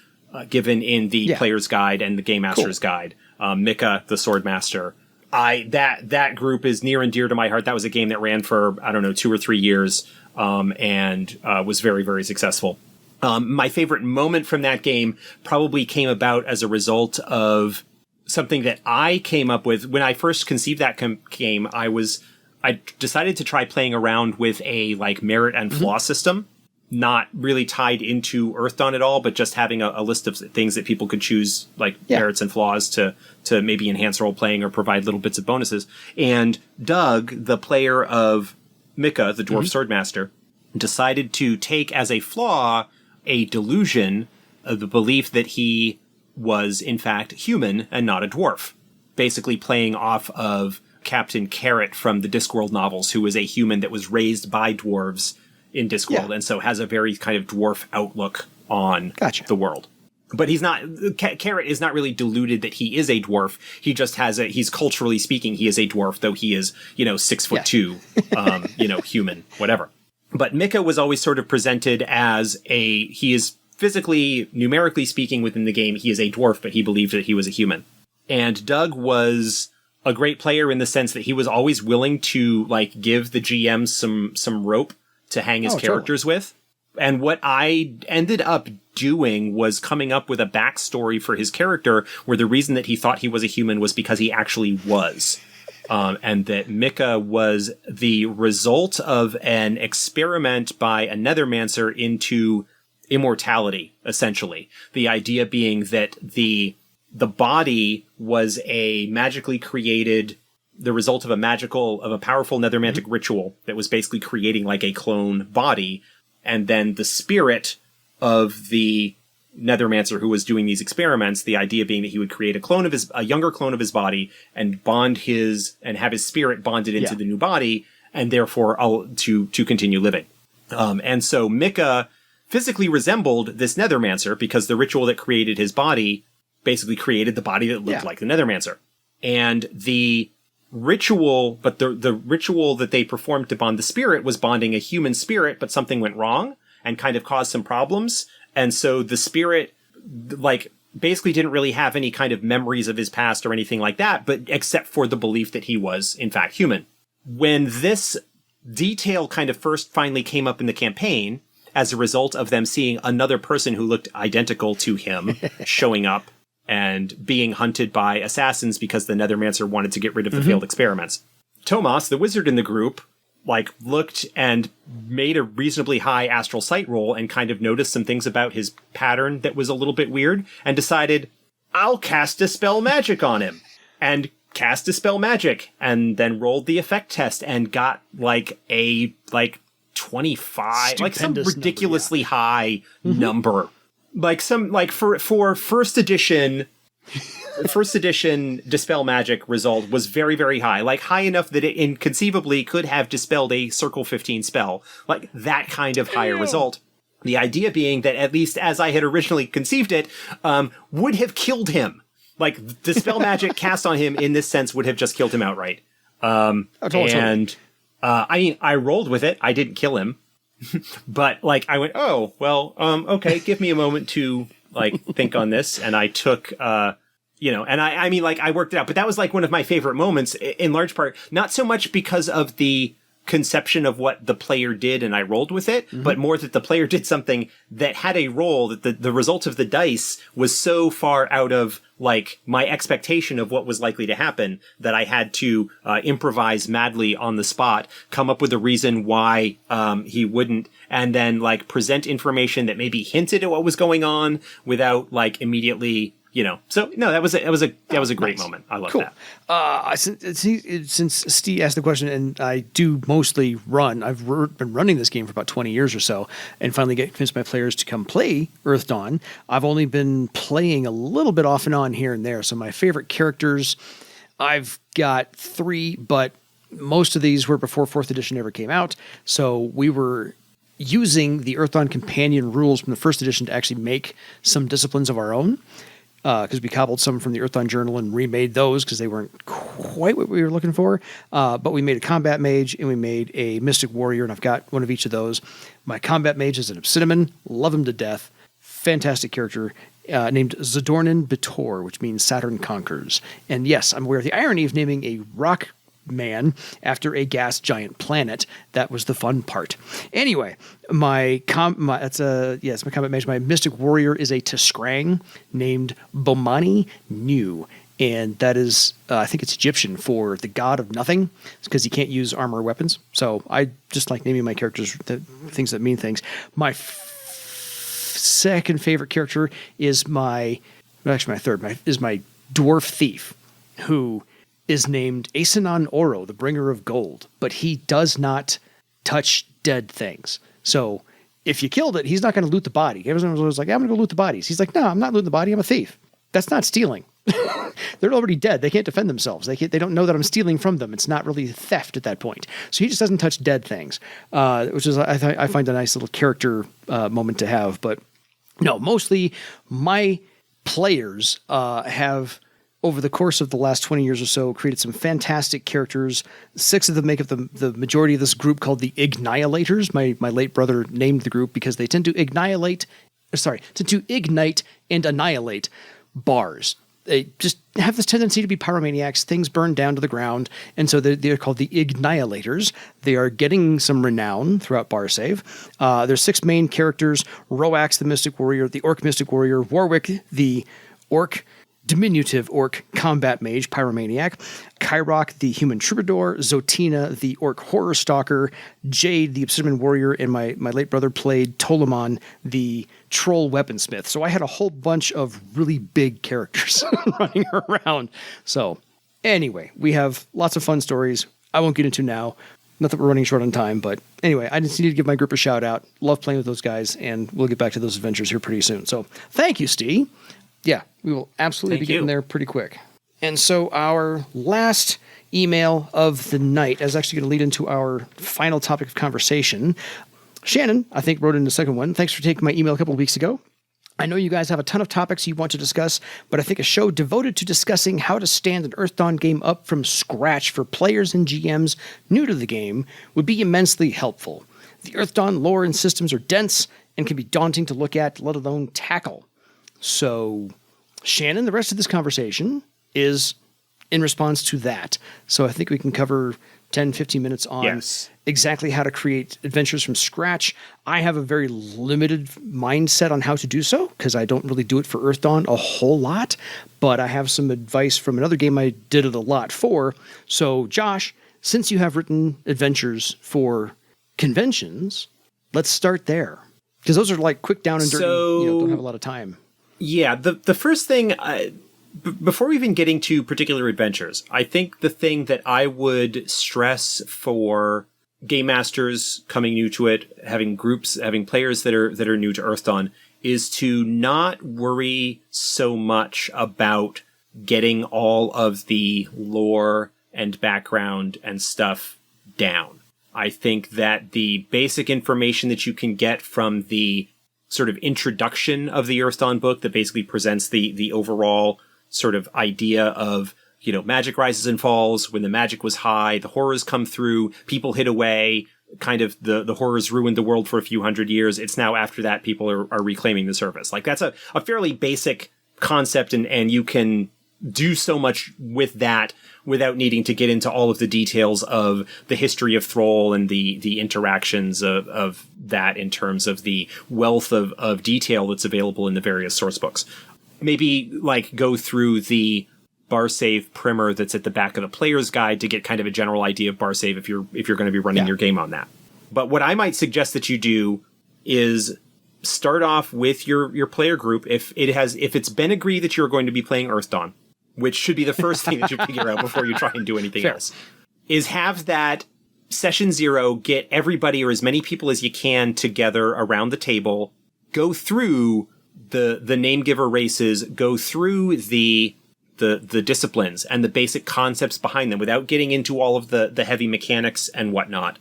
given in the player's guide and the game master's guide, Mika, the sword master. That group is near and dear to my heart. That was a game that ran for, 2 or 3 years, and was very, very successful. My favorite moment from that game probably came about as a result of something that I came up with when I first conceived that game. I decided to try playing around with a merit and flaw system. Not really tied into Earthdawn at all, but just having a list of things that people could choose, merits and flaws to maybe enhance role playing or provide little bits of bonuses. And Doug, the player of Mika, the dwarf swordmaster, decided to take as a flaw a delusion of the belief that he was in fact human and not a dwarf, basically playing off of Captain Carrot from the Discworld novels, who was a human that was raised by dwarves in Discworld, and so has a very kind of dwarf outlook on the world. But he's not, Carrot is not really deluded that he is a dwarf. He just has he's culturally speaking, he is a dwarf, though he is, 6'2", human, whatever. But Mika was always sort of presented as he is physically, numerically speaking within the game, he is a dwarf, but he believed that he was a human. And Doug was a great player in the sense that he was always willing to, give the GM some rope to hang his characters with. And what I ended up doing was coming up with a backstory for his character where the reason that he thought he was a human was because he actually was. And that Mika was the result of an experiment by a Nethermancer into immortality, essentially. The idea being that the body was a magically created, the result of a powerful Nethermantic ritual that was basically creating a clone body. And then the spirit of the Nethermancer who was doing these experiments, the idea being that he would create a younger clone of his body and have his spirit bonded into the new body, and therefore to continue living. And so Mika physically resembled this Nethermancer because the ritual that created his body basically created the body that looked like the Nethermancer. And the ritual, but the ritual that they performed to bond the spirit was bonding a human spirit, but something went wrong and kind of caused some problems. And so the spirit, like, basically didn't really have any kind of memories of his past or anything like that, but except for the belief that he was, in fact, human. When this detail kind of first finally came up in the campaign, as a result of them seeing another person who looked identical to him showing up and being hunted by assassins because the Nethermancer wanted to get rid of the failed experiments. Tomas, the wizard in the group, like, looked and made a reasonably high astral sight roll and kind of noticed some things about his pattern that was a little bit weird and decided, I'll cast Dispel Magic on him. And cast Dispel Magic, and then rolled the effect test and got, like, a, like, 25, Stupendous like some ridiculously number, high number. Like some, like for first edition Dispel Magic result was very, very high. Like high enough that it inconceivably could have dispelled a Circle 15 spell. Like that kind of higher result. The idea being that, at least as I had originally conceived it, would have killed him. Like Dispel Magic cast on him in this sense would have just killed him outright. I mean, I rolled with it. I didn't kill him. But, like, I went, oh, well, okay, give me a moment to, like, think on this. And I took, you know, and I mean, like, I worked it out. But that was, like, one of my favorite moments, in large part, not so much because of the conception of what the player did and I rolled with it, but more that the player did something that had a roll, that the result of the dice was so far out of, like, my expectation of what was likely to happen that I had to improvise madly on the spot, come up with a reason why he wouldn't, and then, like, present information that maybe hinted at what was going on without, like, immediately, you know. So no, that was a great moment. I love that. Since Steve asked the question, and I do mostly run, I've been running this game for about 20 years or so, and finally get convinced my players to come play Earthdawn. I've only been playing a little bit off and on here and there. So my favorite characters, I've got 3, but most of these were before 4th edition ever came out. So we were using the Earthdawn companion rules from the 1st edition to actually make some disciplines of our own. Because we cobbled some from the Earthdawn Journal and remade those because they weren't quite what we were looking for. But we made a combat mage and we made a mystic warrior, and I've got one of each of those. My combat mage is an Obsidian, love him to death. Fantastic character named Zadornin Bitor, which means Saturn conquers. And yes, I'm aware of the irony of naming a rock man after a gas giant planet. That was the fun part. Anyway, my combat mage, my mystic warrior is a Tiskrang named Bomani Nu, and that is I think it's Egyptian for the god of nothing, because he can't use armor or weapons. So I just like naming my characters things that mean things. My second favorite character is my dwarf thief, who is named Asanon Oro, the bringer of gold, but he does not touch dead things. So if you killed it, he's not going to loot the body. Everyone was like, I'm going to go loot the bodies. He's like, no, I'm not looting the body. I'm a thief. That's not stealing. They're already dead. They can't defend themselves. They don't know that I'm stealing from them. It's not really theft at that point. So he just doesn't touch dead things, which is, I find a nice little character moment to have. But no, mostly my players have, over the course of the last 20 years or so, created some fantastic characters. 6 of them make up the majority of this group called the Ignilators. My late brother named the group because they tend to ignite and annihilate bars. They just have this tendency to be pyromaniacs. Things burn down to the ground, and so they're called the Ignilators. They are getting some renown throughout Bar Save. There's 6 main characters: Roax, the Mystic Warrior, the Orc Mystic Warrior, Warwick, the Orc diminutive orc combat mage, pyromaniac, Kyrok, the human troubadour, Zotina, the orc horror stalker, Jade, the obsidian warrior, and my late brother played Tolemon, the troll weaponsmith. So I had a whole bunch of really big characters running around. So anyway, we have lots of fun stories I won't get into now. Not that we're running short on time, but anyway, I just need to give my group a shout out. Love playing with those guys, and we'll get back to those adventures here pretty soon. So thank you, Steve. Yeah, we will absolutely be getting there pretty quick. And so our last email of the night is actually going to lead into our final topic of conversation. Shannon, I think, wrote in the second one. Thanks for taking my email a couple of weeks ago. I know you guys have a ton of topics you want to discuss, but I think a show devoted to discussing how to stand an Earthdawn game up from scratch for players and GMs new to the game would be immensely helpful. The Earthdawn lore and systems are dense and can be daunting to look at, let alone tackle. So, Shannon, the rest of this conversation is in response to that. So I think we can cover 10, 15 minutes on exactly how to create adventures from scratch. I have a very limited mindset on how to do so because I don't really do it for Earthdawn a whole lot, but I have some advice from another game I did it a lot for. So Josh, since you have written adventures for conventions, let's start there because those are like quick down and dirty, don't have a lot of time. Yeah, the first thing, before even getting to particular adventures, I think the thing that I would stress for game masters coming new to it, having groups, having players that are new to Earthdawn, is to not worry so much about getting all of the lore and background and stuff down. I think that the basic information that you can get from the sort of introduction of the Earthdawn book that basically presents the overall sort of idea of, magic rises and falls. When the magic was high, the horrors come through, people hid away, kind of the horrors ruined the world for a few hundred years. It's now after that people are reclaiming the surface. Like that's a fairly basic concept and you can do so much with that without needing to get into all of the details of the history of Thrall and the interactions of that in terms of the wealth of detail that's available in the various source books. Maybe like go through the bar save primer that's at the back of the player's guide to get kind of a general idea of bar save if you're going to be running your game on that. But what I might suggest that you do is start off with your player group. If it's been agreed that you're going to be playing Earthdawn, which should be the first thing that you figure out before you try and do anything else, is have that session 0, get everybody or as many people as you can together around the table, go through the Namegiver races, go through the disciplines and the basic concepts behind them without getting into all of the heavy mechanics and whatnot,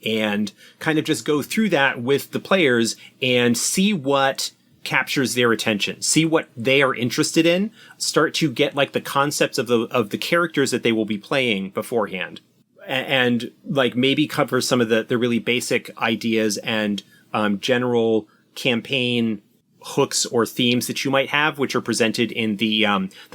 and kind of just go through that with the players and see what captures their attention, see what they are interested in, start to get like the concepts of the characters that they will be playing beforehand, and like maybe cover some of the really basic ideas and general campaign hooks or themes that you might have, which are presented in the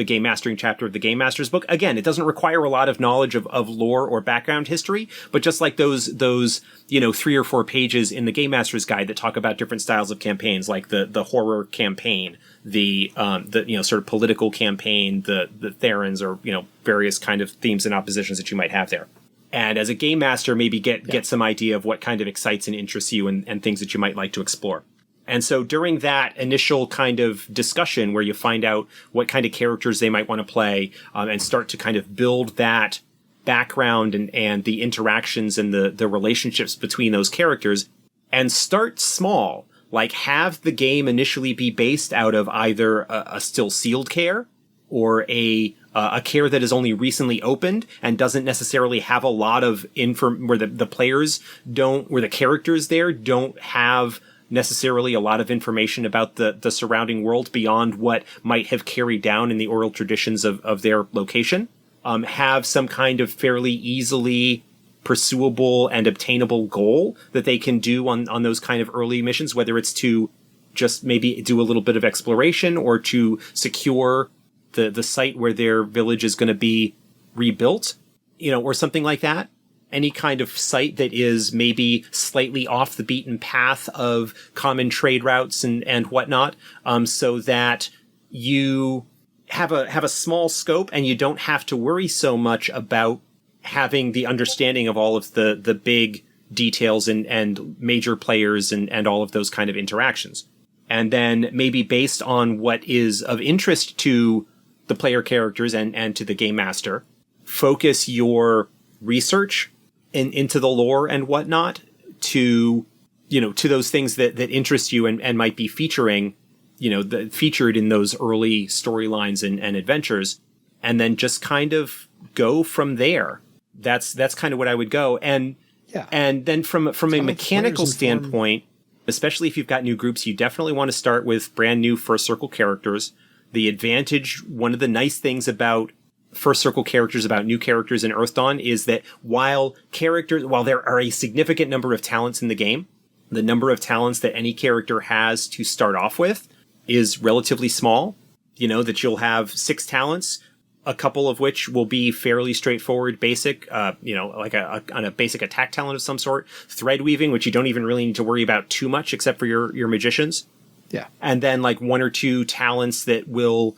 game mastering chapter of the Game Master's book. Again, it doesn't require a lot of knowledge of lore or background history, but just like those 3 or 4 pages in the Game Master's guide that talk about different styles of campaigns, like the horror campaign, the sort of political campaign, the Therans, or various kind of themes and oppositions that you might have there. And as a game master, maybe get some idea of what kind of excites and interests you and things that you might like to explore. And so during that initial kind of discussion where you find out what kind of characters they might want to play, and start to kind of build that background and the interactions and the relationships between those characters, and start small, like have the game initially be based out of either a still sealed kaer or a kaer that is only recently opened and doesn't necessarily have a lot of where the characters there don't have necessarily a lot of information about the surrounding world beyond what might have carried down in the oral traditions of their location, have some kind of fairly easily pursuable and obtainable goal that they can do on those kind of early missions, whether it's to just maybe do a little bit of exploration or to secure the site where their village is going to be rebuilt, or something like that. Any kind of site that is maybe slightly off the beaten path of common trade routes and whatnot, so that you have a small scope and you don't have to worry so much about having the understanding of all of the big details and major players and all of those kind of interactions. And then maybe based on what is of interest to the player characters and to the game master, focus your research into the lore and whatnot to those things that interest you and might be featured in those early storylines and adventures, and then just kind of go from there. That's kind of what I would go. And Yeah. And then from a mechanical standpoint, especially if you've got new groups, you definitely want to start with brand new first circle characters. The advantage, one of the nice things about first circle characters, about new characters in Earthdawn, is that while there are a significant number of talents in the game, the number of talents that any character has to start off with is relatively small. You know, that you'll have 6 talents, a couple of which will be fairly straightforward, basic, like a basic attack talent of some sort. Thread weaving, which you don't even really need to worry about too much except for your magicians. Yeah. And then like 1 or 2 talents that will,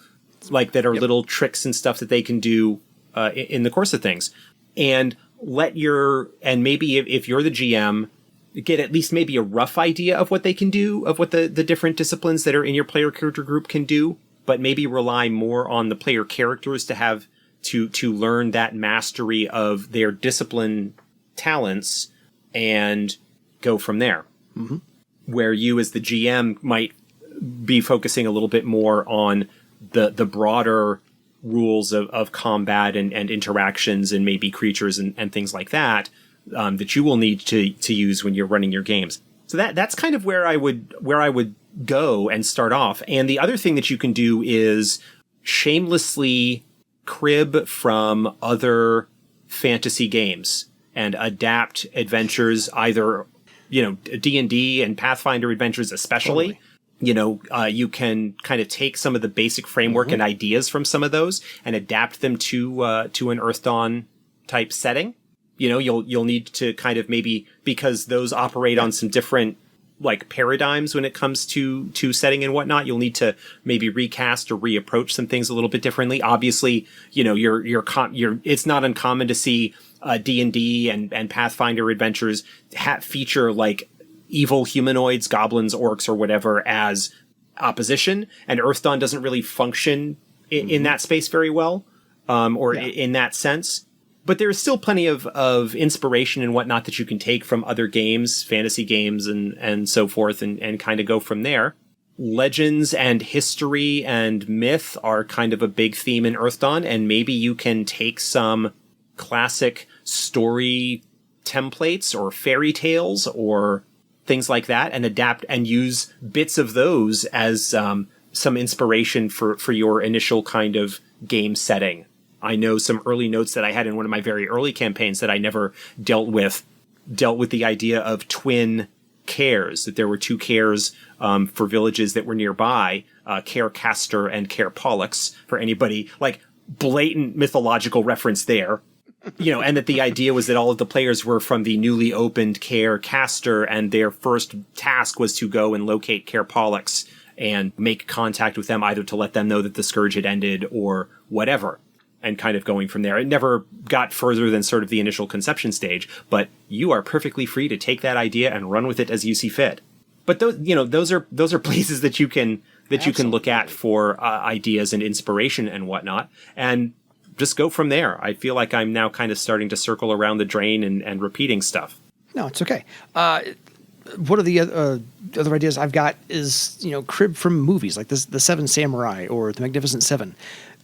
like, that are little tricks and stuff that they can do in the course of things. And maybe if you're the GM, get at least maybe a rough idea of what they can do, of what the different disciplines that are in your player character group can do, but maybe rely more on the player characters to have to learn that mastery of their discipline talents and go from there. Mm-hmm. Where you as the GM might be focusing a little bit more on the broader rules of combat and interactions and maybe creatures and things like that, that you will need to use when you're running your games. So that's kind of where I would go and start off. And the other thing that you can do is shamelessly crib from other fantasy games and adapt adventures, either, D&D and Pathfinder adventures especially. Totally. You can kind of take some of the basic framework and ideas from some of those and adapt them to an Earthdawn type setting. You'll need to kind of maybe, because those operate on some different like paradigms when it comes to setting and whatnot, you'll need to maybe recast or reapproach some things a little bit differently. Obviously, it's not uncommon to see D&D and Pathfinder adventures feature like evil humanoids, goblins, orcs, or whatever as opposition, and Earthdawn doesn't really function in that space very well, in that sense. But there's still plenty of inspiration and whatnot that you can take from other games, fantasy games, and so forth, and kind of go from there. Legends and history and myth are kind of a big theme in Earthdawn, and maybe you can take some classic story templates or fairy tales or things like that and adapt and use bits of those as some inspiration for your initial kind of game setting. I know some early notes that I had in one of my very early campaigns that I never dealt with the idea of twin kaers, that there were 2 kaers for villages that were nearby, Kaer Castor and Kaer Pollux, for anybody, like blatant mythological reference there. And that the idea was that all of the players were from the newly opened Kaer Castor, and their first task was to go and locate Kaer Pollux and make contact with them, either to let them know that the scourge had ended or whatever, and kind of going from there. It never got further than sort of the initial conception stage, but you are perfectly free to take that idea and run with it as you see fit. But those are places that you can look at for ideas and inspiration and whatnot, and just go from there. I feel like I'm now kind of starting to circle around the drain and repeating stuff. No, it's okay. One of the other ideas I've got is, crib from movies like the Seven Samurai or the Magnificent Seven.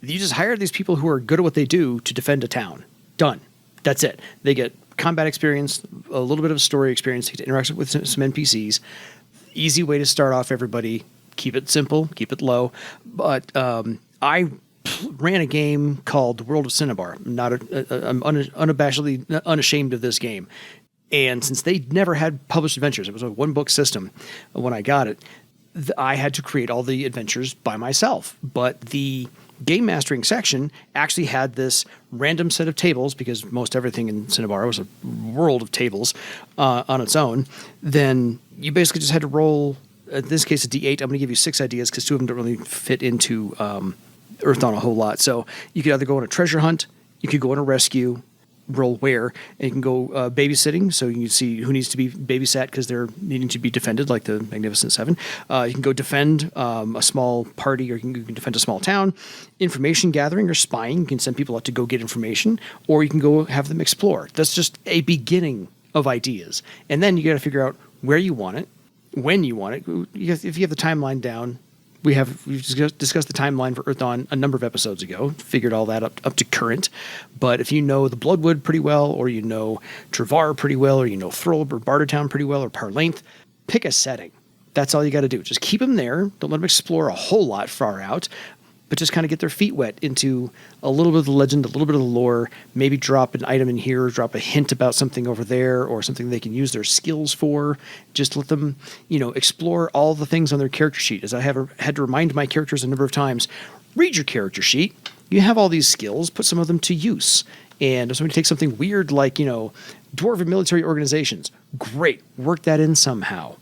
You just hire these people who are good at what they do to defend a town. Done. That's it. They get combat experience, a little bit of story experience, they get to interact with some NPCs. Easy way to start off everybody. Keep it simple, keep it low. But I ran a game called The World of Cinnabar. I'm unabashedly unashamed of this game. And since they never had published adventures, it was a 1-book system when I got it, I had to create all the adventures by myself. But the game mastering section actually had this random set of tables, because most everything in Cinnabar was a world of tables on its own. Then you basically just had to roll, in this case, a D8. I'm going to give you 6 ideas because 2 of them don't really fit into Earthdawn a whole lot. So you could either go on a treasure hunt, you could go on a rescue, roll where, and you can go babysitting, so you can see who needs to be babysat because they're needing to be defended, like the Magnificent Seven. You can go defend a small party, or you can defend a small town. Information gathering or spying, you can send people out to go get information, or you can go have them explore. That's just a beginning of ideas. And then you got to figure out where you want it, when you want it. If you have the timeline down, we've discussed the timeline for Earthdawn a number of episodes ago, figured all that up to current. But if you know the Bloodwood pretty well, or you know Trevar pretty well, or you know Throb or Bartertown pretty well, or Parlength, pick a setting. That's all you got to do. Just keep them there. Don't let them explore a whole lot far out, but just kind of get their feet wet into a little bit of the legend, a little bit of the lore, maybe drop an item in here, drop a hint about something over there, or something they can use their skills for. Just let them, explore all the things on their character sheet. As I have had to remind my characters a number of times, read your character sheet. You have all these skills, put some of them to use. And if somebody takes something weird like, dwarven military organizations, great, work that in somehow.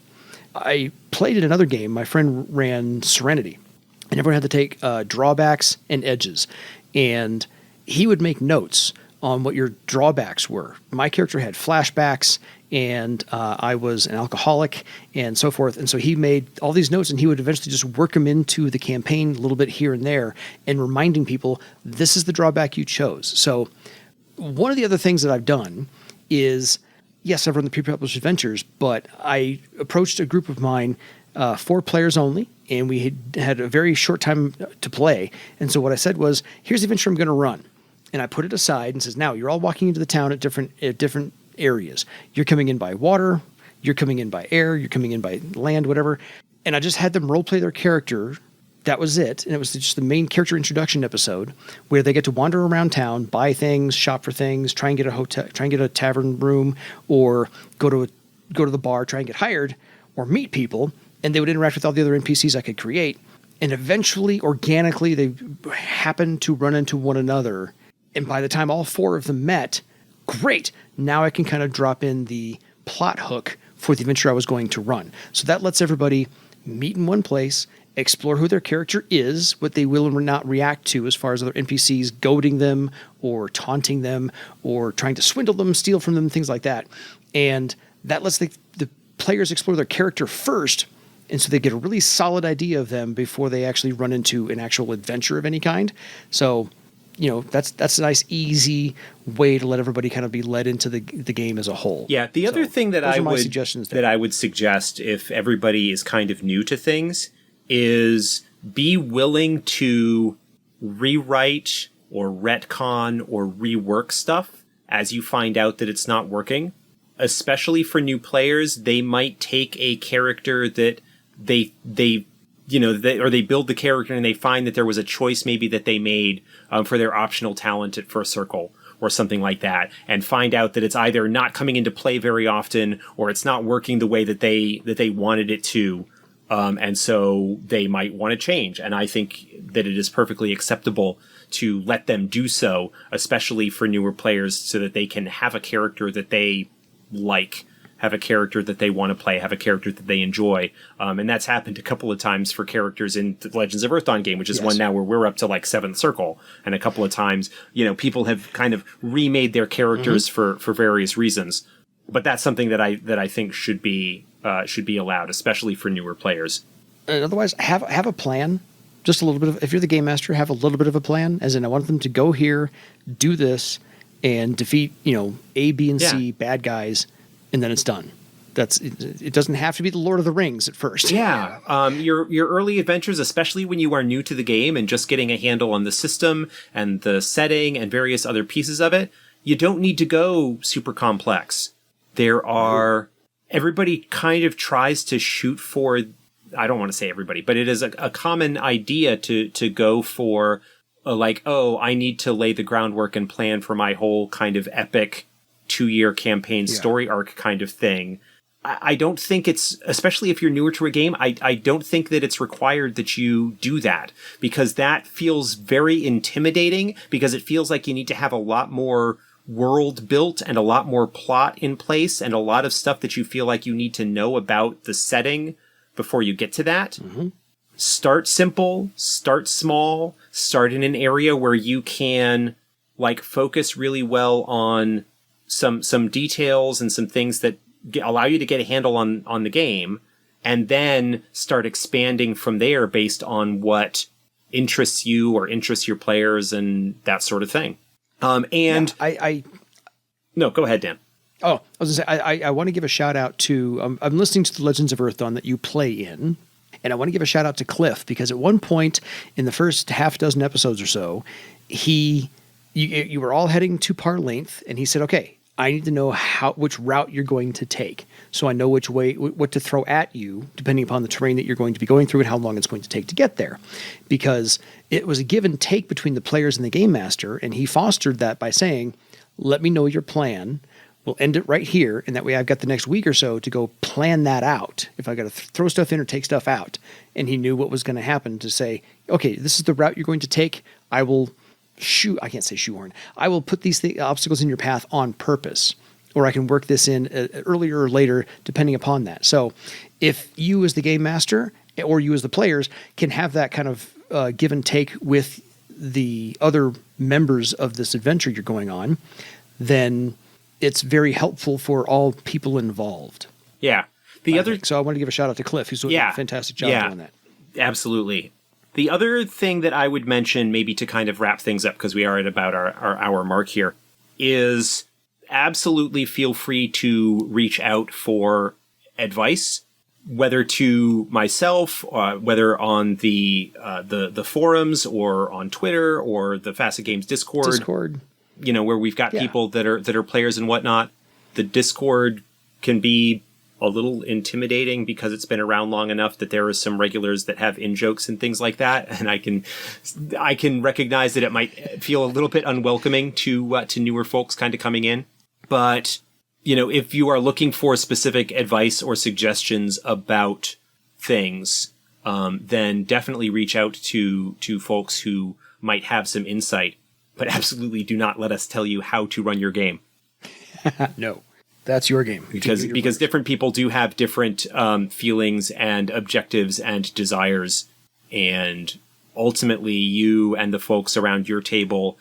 I played in another game. My friend ran Serenity, and everyone had to take drawbacks and edges. And he would make notes on what your drawbacks were. My character had flashbacks, and I was an alcoholic, and so forth. And so he made all these notes, and he would eventually just work them into the campaign a little bit here and there, and reminding people, this is the drawback you chose. So one of the other things that I've done is, yes, I've run the pre-published adventures, but I approached a group of mine, 4 players only, and we had a very short time to play. And so what I said was, here's the adventure I'm going to run. And I put it aside and says, now you're all walking into the town at different areas. You're coming in by water, you're coming in by air, you're coming in by land, whatever. And I just had them role play their character. That was it. And it was just the main character introduction episode where they get to wander around town, buy things, shop for things, try and get a hotel, try and get a tavern room, or go to the bar, try and get hired, or meet people. And they would interact with all the other NPCs I could create. And eventually, organically, they happened to run into one another. And by the time all 4 of them met, great. Now I can kind of drop in the plot hook for the adventure I was going to run. So that lets everybody meet in one place, explore who their character is, what they will or not react to as far as other NPCs goading them or taunting them or trying to swindle them, steal from them, things like that. And that lets the players explore their character first, and so they get a really solid idea of them before they actually run into an actual adventure of any kind. So, that's a nice, easy way to let everybody kind of be led into the game as a whole. Yeah, the other thing that I would suggest if everybody is kind of new to things is be willing to rewrite or retcon or rework stuff as you find out that it's not working. Especially for new players, they might take a character that they build the character and they find that there was a choice maybe that they made for their optional talent at First Circle or something like that, and find out that it's either not coming into play very often or it's not working the way that they wanted it to. And so they might want to change. And I think that it is perfectly acceptable to let them do so, especially for newer players, so that they can have a character that they like, have a character that they want to play, have a character that they enjoy. And that's happened a couple of times for characters in the Legends of Earthdawn game, which is one now where we're up to like 7th Circle. And a couple of times, people have kind of remade their characters for various reasons. But that's something that I think should be allowed, especially for newer players. And otherwise, have a plan. Just a little bit of, if you're the game master, have a little bit of a plan. As in, I want them to go here, do this, and defeat, A, B, and C bad guys, and then it's done. It doesn't have to be the Lord of the Rings at first. Yeah. Your early adventures, especially when you are new to the game and just getting a handle on the system and the setting and various other pieces of it, you don't need to go super complex. Everybody kind of tries to shoot for, I don't want to say everybody, but it is a common idea to go for I need to lay the groundwork and plan for my whole kind of epic 2-year campaign story arc kind of thing. I don't think it's, especially if you're newer to a game, I don't think that it's required that you do that, because that feels very intimidating, because it feels like you need to have a lot more world built and a lot more plot in place and a lot of stuff that you feel like you need to know about the setting before you get to that. Mm-hmm. Start simple, start small, start in an area where you can focus really well on some details and some things that allow you to get a handle on the game, and then start expanding from there based on what interests you or interests your players and that sort of thing. No, go ahead, Dan. Oh, I was going to say, I want to give a shout out to, I'm listening to the Legends of Earthdawn that you play in, And I want to give a shout out to Cliff, because at one point in the first half dozen episodes or so, you were all heading to par length, and he said, okay, I need to know which route you're going to take, so I know what to throw at you, depending upon the terrain that you're going to be going through and how long it's going to take to get there. Because it was a give and take between the players and the game master, and he fostered that by saying, let me know your plan. We'll end it right here, and that way I've got the next week or so to go plan that out, if I got to throw stuff in or take stuff out. And he knew what was going to happen, to say, okay, this is the route you're going to take. I will I can't say shoehorn. I will put these obstacles in your path on purpose, or I can work this in earlier or later, depending upon that. So if you as the game master or you as the players can have that kind of give and take with the other members of this adventure you're going on, then it's very helpful for all people involved. Yeah. So I want to give a shout out to Cliff, who's doing a fantastic job doing that. Absolutely. The other thing that I would mention, maybe to kind of wrap things up, because we are at about our hour mark here, is absolutely feel free to reach out for advice, whether to myself, Discord. On the forums or on Twitter or the Facet Games Discord, where we've got people that are players and whatnot. The Discord can be a little intimidating because it's been around long enough that there are some regulars that have in-jokes and things like that. And I can recognize that it might feel a little bit unwelcoming to newer folks kind of coming in. But, if you are looking for specific advice or suggestions about things, then definitely reach out to folks who might have some insight. But absolutely do not let us tell you how to run your game. No. That's your game. Because different people do have different feelings and objectives and desires. And ultimately, you and the folks around your table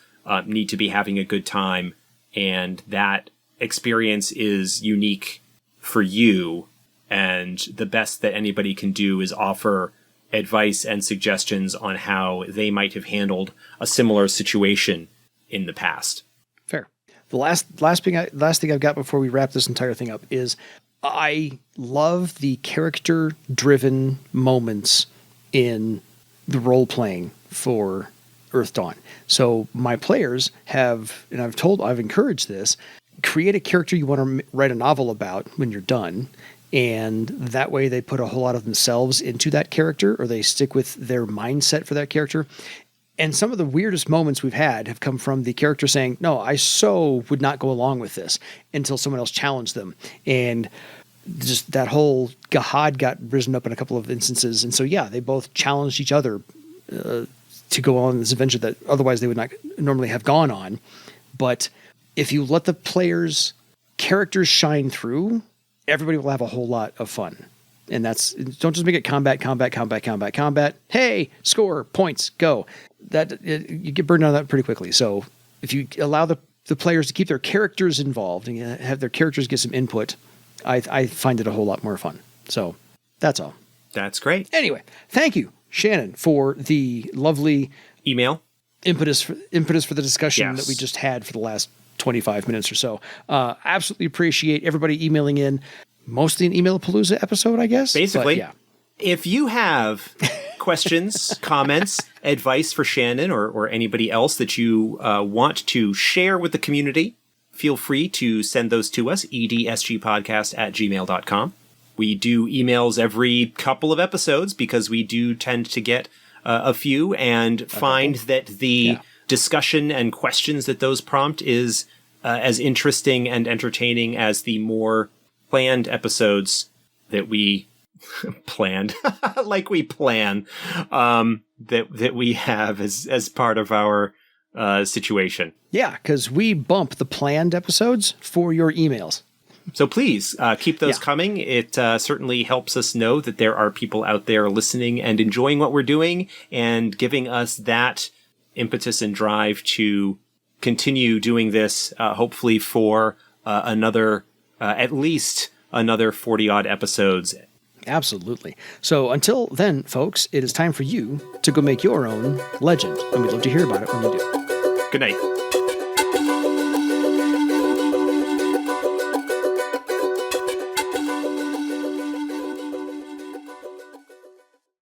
need to be having a good time. And that experience is unique for you. And the best that anybody can do is offer advice and suggestions on how they might have handled a similar situation in the past. Fair. The last thing I've got before we wrap this entire thing up is I love the character-driven moments in the role-playing for Earthdawn. So my players have, and I've encouraged this, create a character you want to write a novel about when you're done, and that way they put a whole lot of themselves into that character, or they stick with their mindset for that character. And some of the weirdest moments we've had have come from the character saying, no, I so would not go along with this, until someone else challenged them. And just that whole Gahad got risen up in a couple of instances. And so, they both challenged each other to go on this adventure that otherwise they would not normally have gone on. But if you let the players' characters shine through, everybody will have a whole lot of fun. And don't just make it combat. Hey, score, points, go. You get burned out on that pretty quickly. So if you allow the players to keep their characters involved and have their characters get some input, I find it a whole lot more fun. So that's all. That's great. Anyway, thank you, Shannon, for the lovely email impetus for the discussion that we just had for the last 25 minutes or so. Absolutely appreciate everybody emailing in. Mostly an Email-a-Palooza episode, I guess. Basically. But, if you have questions, comments, advice for Shannon or anybody else that you want to share with the community, feel free to send those to us, edsgpodcast@gmail.com. We do emails every couple of episodes because we do tend to get a few and find that the discussion and questions that those prompt is as interesting and entertaining as the more planned episodes that we planned, like we plan, that we have as part of our situation. Yeah, because we bump the planned episodes for your emails. So please keep those coming. It certainly helps us know that there are people out there listening and enjoying what we're doing and giving us that impetus and drive to continue doing this, hopefully for another at least another 40-odd episodes. Absolutely. So until then, folks, it is time for you to go make your own legend, and we'd love to hear about it when you do. Good night.